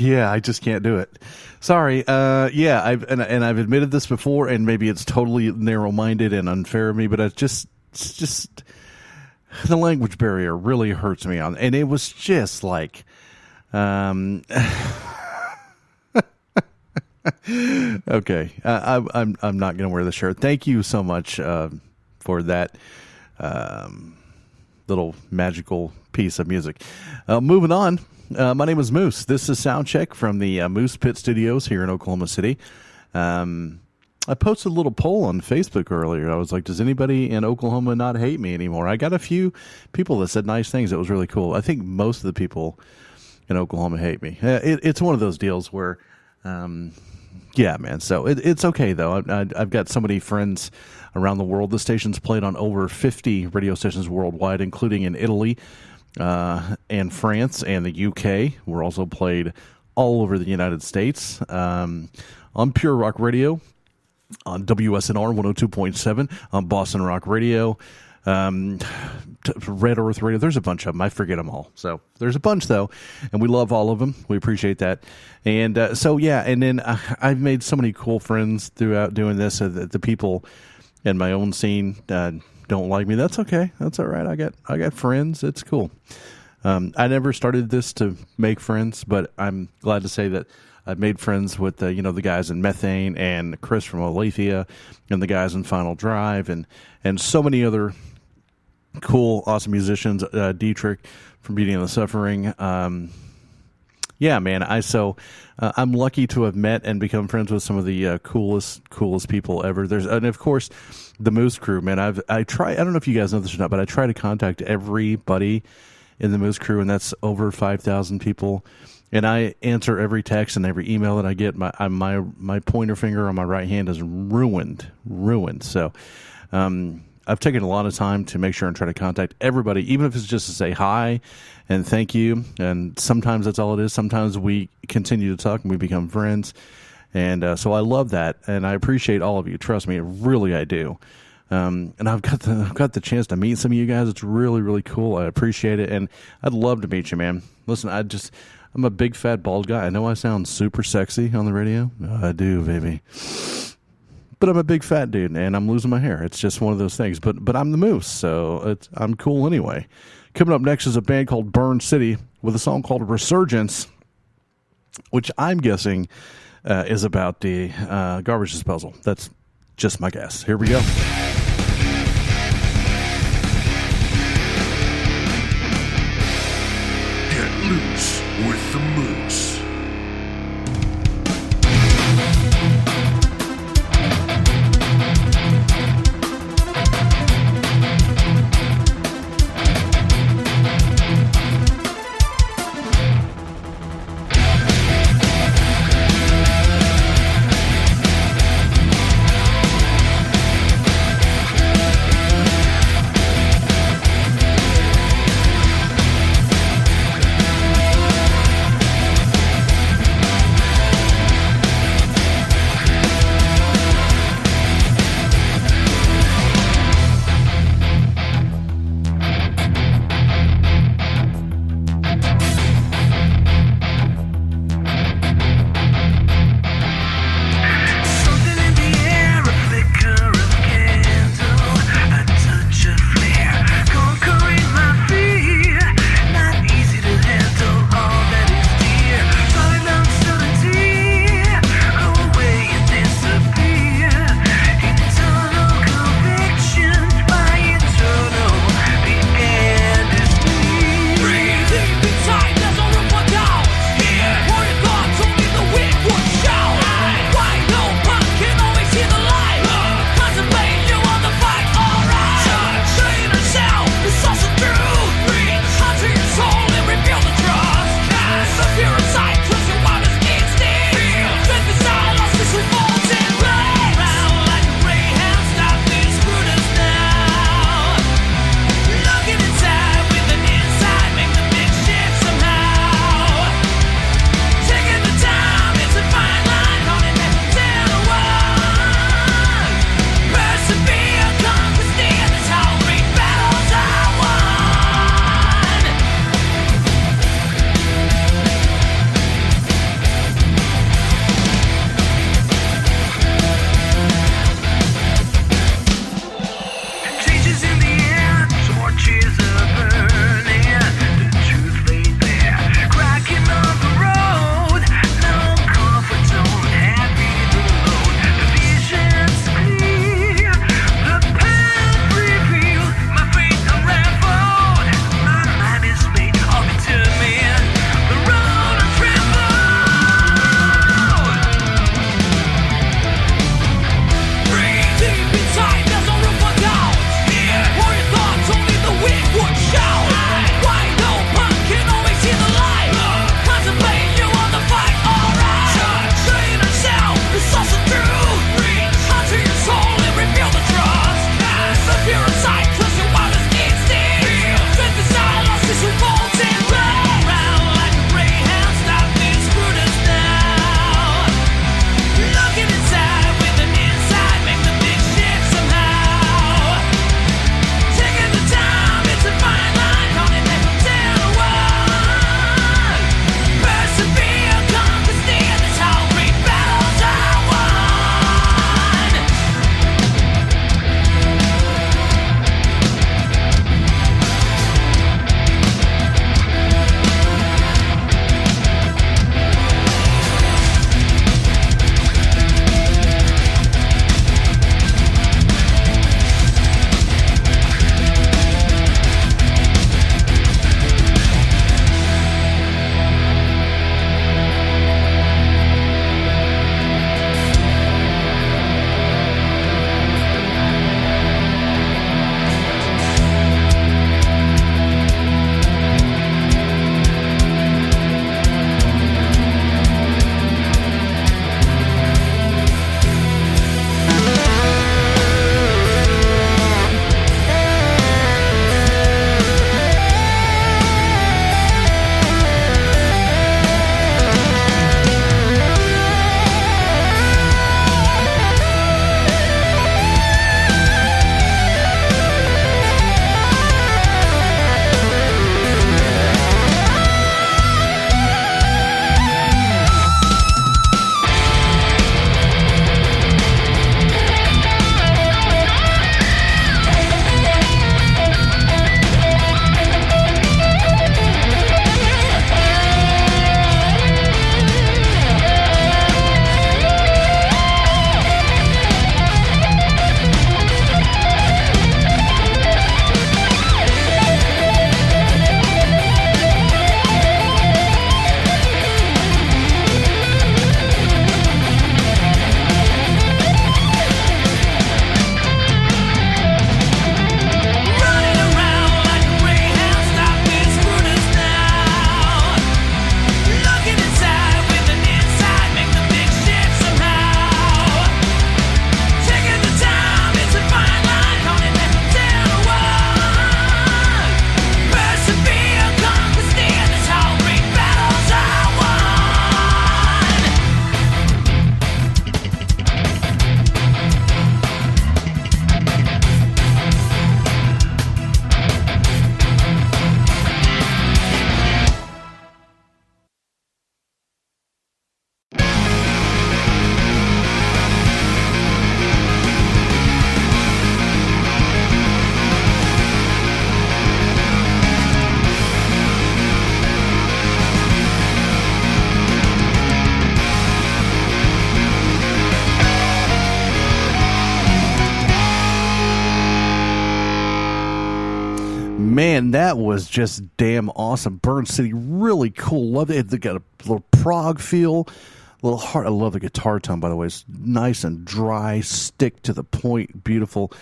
Yeah, I just can't do it. Sorry. Yeah, I've admitted this before, and maybe it's totally narrow-minded and unfair of me, but it's just the language barrier really hurts me on, and it was just like, okay, I'm not going to wear the shirt. Thank you so much for that little magical piece of music. Moving on. My name is Moose. This is Soundcheck from the Moose Pit Studios here in Oklahoma City. I posted a little poll on Facebook earlier. I was like, does anybody in Oklahoma not hate me anymore? I got a few people that said nice things. It was really cool. I think most of the people in Oklahoma hate me. It's one of those deals where, yeah, man. So it's okay, though. I've got so many friends around the world. The station's played on over 50 radio stations worldwide, including in Italy, and France and the UK. We're also played all over the United States, on Pure Rock Radio, on WSNR 102.7, on Boston Rock Radio, Red Earth Radio. There's a bunch of them. I forget them all. So there's a bunch, though, and we love all of them. We appreciate that. And so, yeah, and then I've made so many cool friends throughout doing this. The people in my own scene don't like me. That's okay. That's all right. I got friends. It's cool. I never started this to make friends, but I'm glad to say that I've made friends with the guys in Methane and Chris from Alethea and the guys in Final Drive and so many other cool, awesome musicians. Dietrich from Beauty and the Suffering. Yeah, man. I'm lucky to have met and become friends with some of the coolest people ever. And of course, the Moose Crew, man. I don't know if you guys know this or not, but I try to contact everybody in the Moose Crew, and that's over 5,000 people. And I answer every text and every email that I get. My pointer finger on my right hand is ruined. So I've taken a lot of time to make sure and try to contact everybody, even if it's just to say hi and thank you. And sometimes that's all it is. Sometimes we continue to talk and we become friends. And so I love that, and I appreciate all of you. Trust me, really I do. And I've got the chance to meet some of you guys. It's really, really cool. I appreciate it, and I'd love to meet you, man. Listen, I'm a big fat bald guy. I know I sound super sexy on the radio. I do, baby. But I'm a big fat dude, and I'm losing my hair. It's just one of those things. But I'm the Moose, so I'm cool anyway. Coming up next is a band called Burn City with a song called Resurgence, which I'm guessing is about the garbage disposal. That's just my guess. Here we go. Get loose with the Moose. Man, that was just damn awesome. Burn City, really cool. Love it. They got a little prog feel, a little hard. I love the guitar tone, by the way. It's nice and dry, stick to the point, beautiful.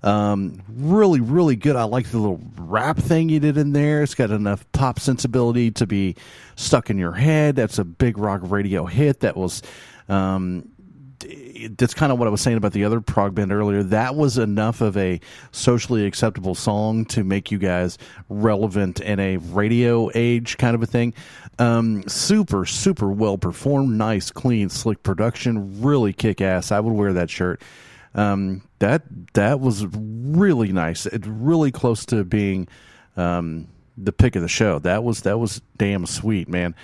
Really, really good. I like the little rap thing you did in there. It's got enough pop sensibility to be stuck in your head. That's a big rock radio hit. That was, that's kind of what I was saying about the other prog band earlier. That was enough of a socially acceptable song to make you guys relevant in a radio age kind of a thing. Super, super well performed. Nice, clean, slick production. Really kick ass. I would wear that shirt. That was really nice. It's really close to being the pick of the show. That was damn sweet, man.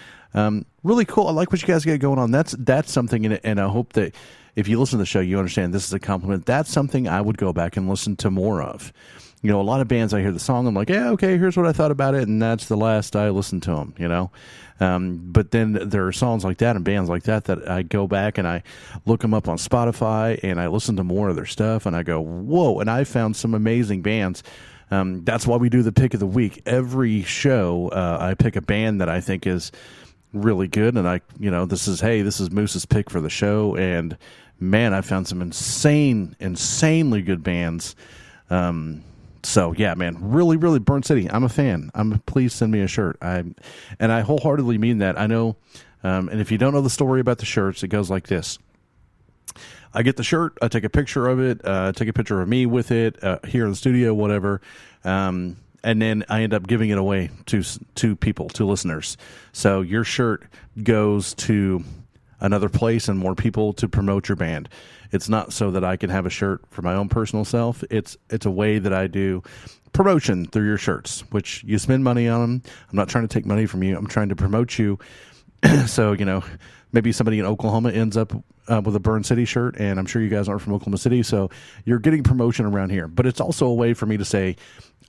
Really cool. I like what you guys got going on. That's something, and I hope that if you listen to the show, you understand this is a compliment. That's something I would go back and listen to more of. You know, a lot of bands, I hear the song, I'm like, yeah, okay, here's what I thought about it, and that's the last I listened to them, you know. But then there are songs like that and bands like that I go back and I look them up on Spotify and I listen to more of their stuff and I go, whoa, and I found some amazing bands. That's why we do the pick of the week. Every show, I pick a band that I think is really good, and this is Moose's pick for the show, and man, I found some insanely good bands. So yeah, man, really, really Burn City. I'm a fan. Please send me a shirt. And I wholeheartedly mean that. I know, and if you don't know the story about the shirts, it goes like this. I get the shirt, I take a picture of it, take a picture of me with it, here in the studio, whatever. And then I end up giving it away to people, to listeners. So your shirt goes to another place and more people to promote your band. It's not so that I can have a shirt for my own personal self. It's a way that I do promotion through your shirts, which you spend money on them. I'm not trying to take money from you. I'm trying to promote you. So, maybe somebody in Oklahoma ends up with a Burn City shirt, and I'm sure you guys aren't from Oklahoma City, so you're getting promotion around here. But it's also a way for me to say,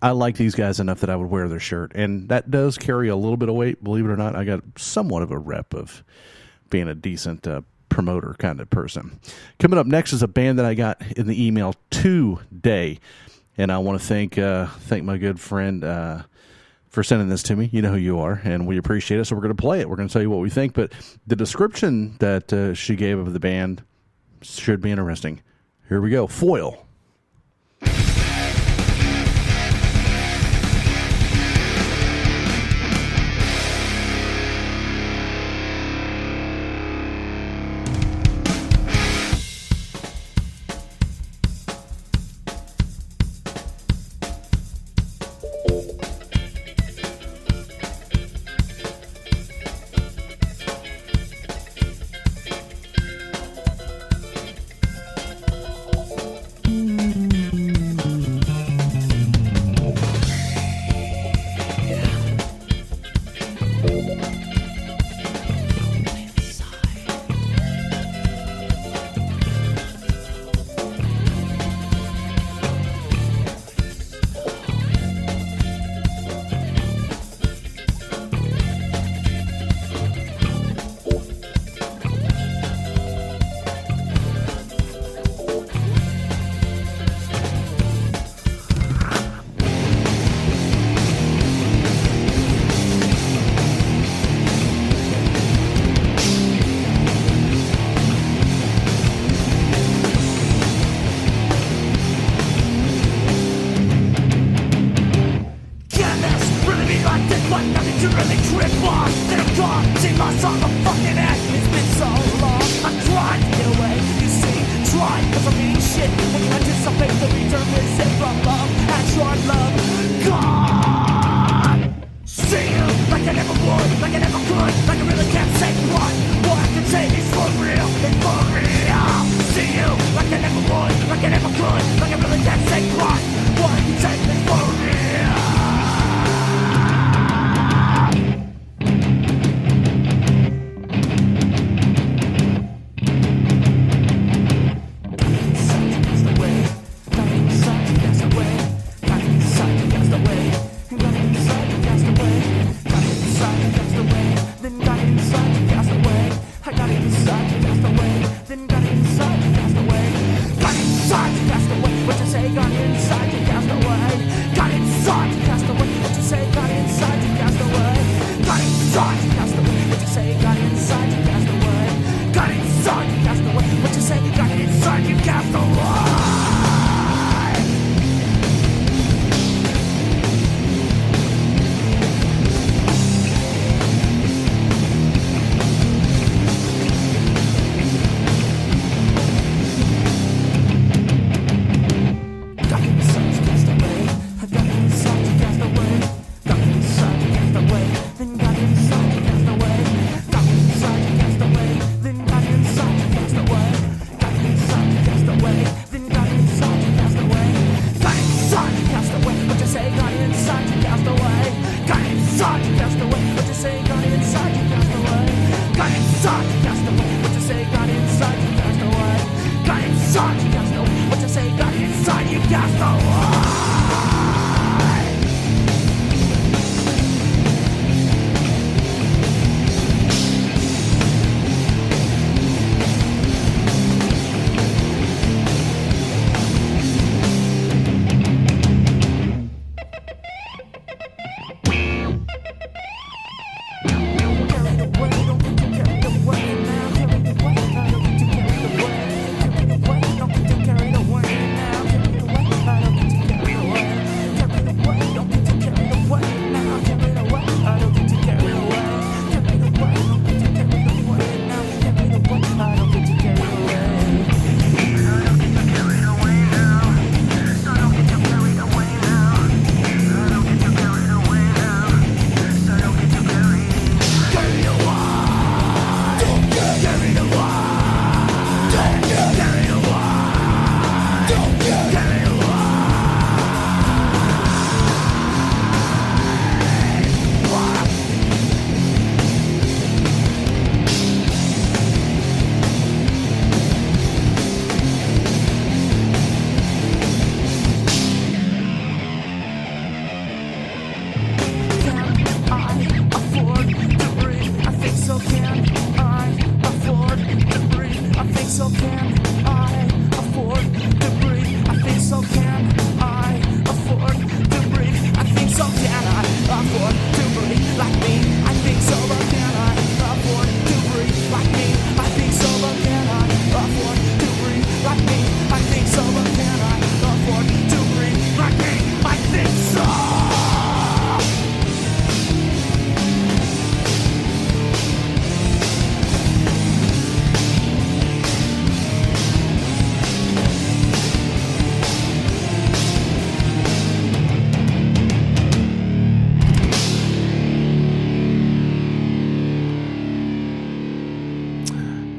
I like these guys enough that I would wear their shirt. And that does carry a little bit of weight, believe it or not. I got somewhat of a rep of being a decent promoter kind of person. Coming up next is a band that I got in the email today, and I want to thank my good friend for sending this to me. You know who you are, and we appreciate it. So we're going to play it. We're going to tell you what we think, but the description that she gave of the band should be interesting. Here we go. Foil. Got inside, cast away. inside, you cast away. What you say, got it inside, you cast away. Got it inside, you cast away. What you say, got it inside, you cast away.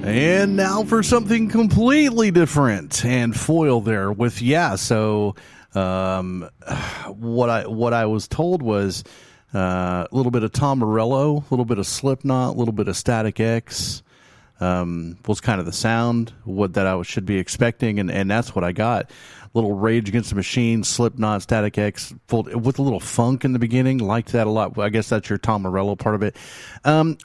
And now for something completely different and foil there with so what I was told was a little bit of Tom Morello, a little bit of Slipknot, a little bit of Static X was kind of the sound that I should be expecting, and that's what I got. Little Rage Against the Machine, Slipknot, Static X, with a little funk in the beginning. Liked that a lot. I guess that's your Tom Morello part of it. I'm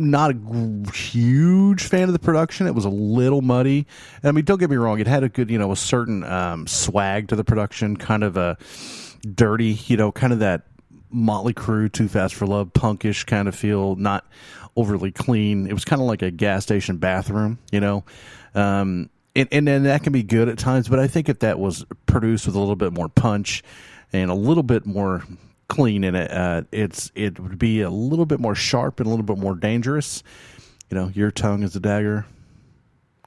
not a huge fan of the production. It was a little muddy. I mean, don't get me wrong. It had a good, a certain swag to the production, kind of a dirty, kind of that Motley Crue, Too Fast for Love, punkish kind of feel, not overly clean. It was kind of like a gas station bathroom, And then that can be good at times, but I think if that was produced with a little bit more punch and a little bit more clean in it, it would be a little bit more sharp and a little bit more dangerous. Your tongue is a dagger,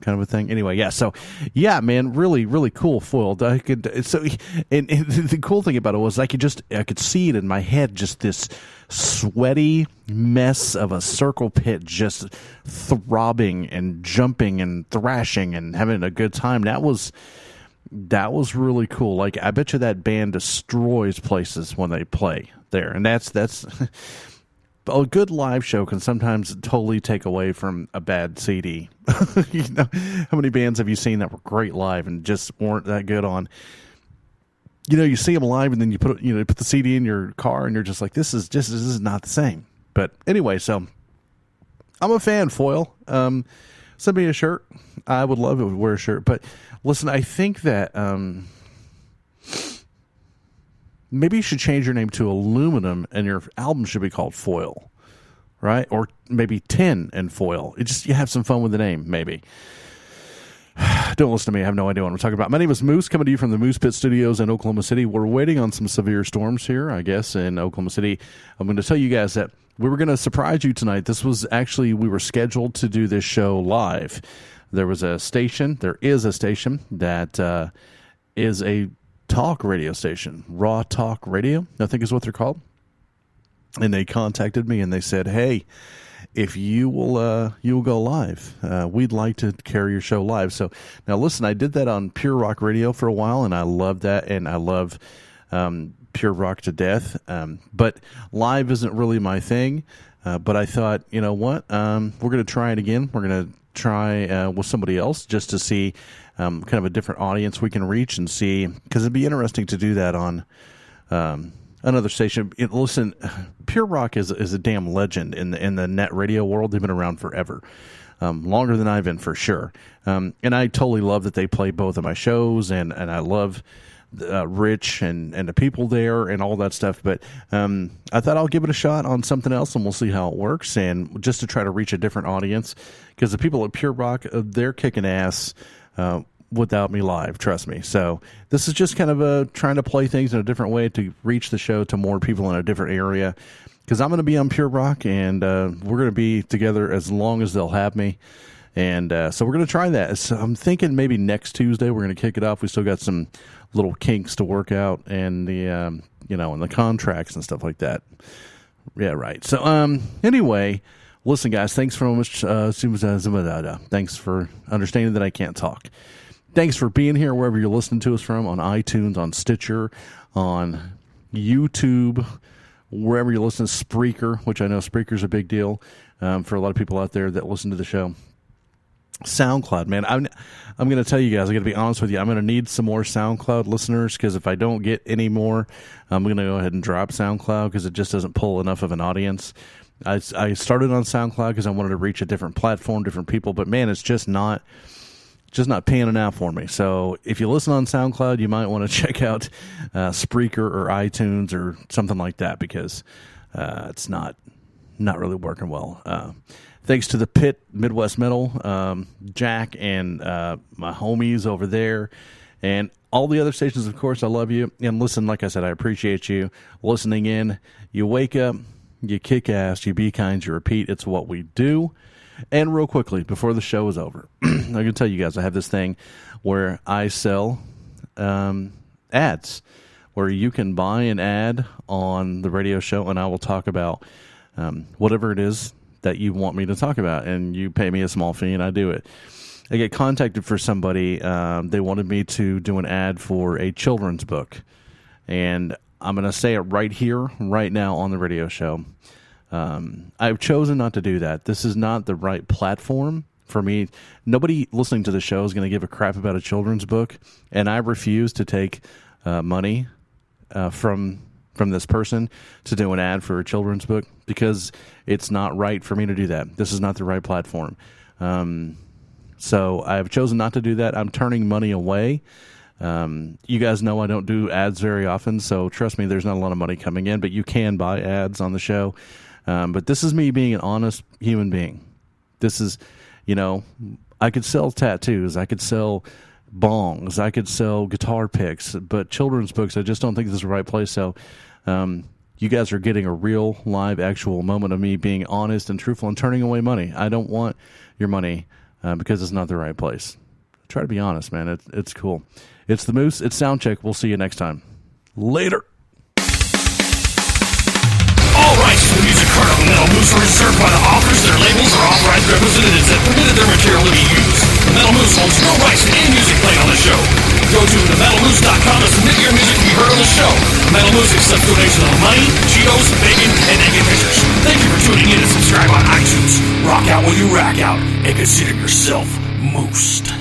kind of a thing. Anyway, man, really, really cool foil. And the cool thing about it was I could see it in my head, just this sweaty mess of a circle pit just throbbing and jumping and thrashing and having a good time. That was really cool. Like, I bet you that band destroys places when they play there, and that's a good live show can sometimes totally take away from a bad CD. How many bands have you seen that were great live and just weren't that good on? You see them live, and then you put the CD in your car, and you're just like, this is not the same. But anyway, so I'm a fan. Foil. Send me a shirt. I would love to wear a shirt. But listen, I think that maybe you should change your name to Aluminum, and your album should be called Foil, right? Or maybe 10 in foil. You have some fun with the name, maybe. Don't listen to me. I have no idea what I'm talking about. My name is Moose, coming to you from the Moose Pit Studios in Oklahoma City. We're waiting on some severe storms here, I guess, in Oklahoma City. I'm going to tell you guys that we were going to surprise you tonight. We were scheduled to do this show live. There is a station that is a talk radio station, Raw Talk Radio, I think is what they're called. And they contacted me and they said, hey, if you will go live, we'd like to carry your show live. So now listen, I did that on Pure Rock Radio for a while, and I love that, and I love Pure Rock to death. But live isn't really my thing. But I thought, you know what? We're going to try it again. We're going to try with somebody else just to see kind of a different audience we can reach and see, because it'd be interesting to do that on another station. Listen, Pure Rock is a damn legend in the net radio world. They've been around forever, longer than I've been for sure. And I totally love that they play both of my shows, and I love Rich and the people there and all that stuff. But I thought I'll give it a shot on something else, and we'll see how it works, and just to try to reach a different audience, because the people at Pure Rock, they're kicking ass without me live, trust me. So this is just kind of trying to play things in a different way to reach the show to more people in a different area, because I'm going to be on Pure Rock, and we're going to be together as long as they'll have me. And so we're going to try that. So I'm thinking maybe next Tuesday we're going to kick it off. We still got some little kinks to work out, and the and the contracts and stuff like that. Yeah, right. So anyway, listen, guys, thanks for much. Thanks for understanding that I can't talk. Thanks for being here wherever you're listening to us from, on iTunes, on Stitcher, on YouTube, wherever you're listening, Spreaker, which I know Spreaker's a big deal for a lot of people out there that listen to the show. SoundCloud, man. I'm going to tell you guys, I got to be honest with you, I'm going to need some more SoundCloud listeners, because if I don't get any more, I'm going to go ahead and drop SoundCloud, because it just doesn't pull enough of an audience. I started on SoundCloud because I wanted to reach a different platform, different people, but man, it's just not panning out for me. So if you listen on SoundCloud, you might want to check out Spreaker or iTunes or something like that, because it's not really working well. Thanks to the Pit, Midwest Metal, Jack, and my homies over there, and all the other stations, of course. I love you. And listen, like I said, I appreciate you listening in. You wake up, you kick ass, you be kind, you repeat. It's what we do. And real quickly, before the show is over, I'm going to tell you guys, I have this thing where I sell ads, where you can buy an ad on the radio show, and I will talk about whatever it is that you want me to talk about, and you pay me a small fee, and I do it. I get contacted for somebody. They wanted me to do an ad for a children's book, and I'm going to say it right here, right now on the radio show. I've chosen not to do that. This is not the right platform for me. Nobody listening to the show is going to give a crap about a children's book, and I refuse to take money from this person to do an ad for a children's book, because it's not right for me to do that. This is not the right platform. So I've chosen not to do that. I'm turning money away. You guys know I don't do ads very often, so trust me, there's not a lot of money coming in, but you can buy ads on the show. But this is me being an honest human being. This is, I could sell tattoos, I could sell bongs, I could sell guitar picks, but children's books, I just don't think this is the right place. So you guys are getting a real, live, actual moment of me being honest and truthful and turning away money. I don't want your money because it's not the right place. Try to be honest, man. It's cool. It's the Moose. It's Soundcheck. We'll see you next time. Later. All rights to the music heard on the Metal Moose are reserved by the authors, their labels, or authorized representatives that permitted their material to be used. The Metal Moose holds no rights to any music played on the show. Go to themetalmoose.com to submit your music to be heard on the show. Metal Moose accepts donations of money, Cheetos, bacon, and naked pictures. Thank you for tuning in and subscribe on iTunes. Rock out while you rack out, and consider yourself moosed.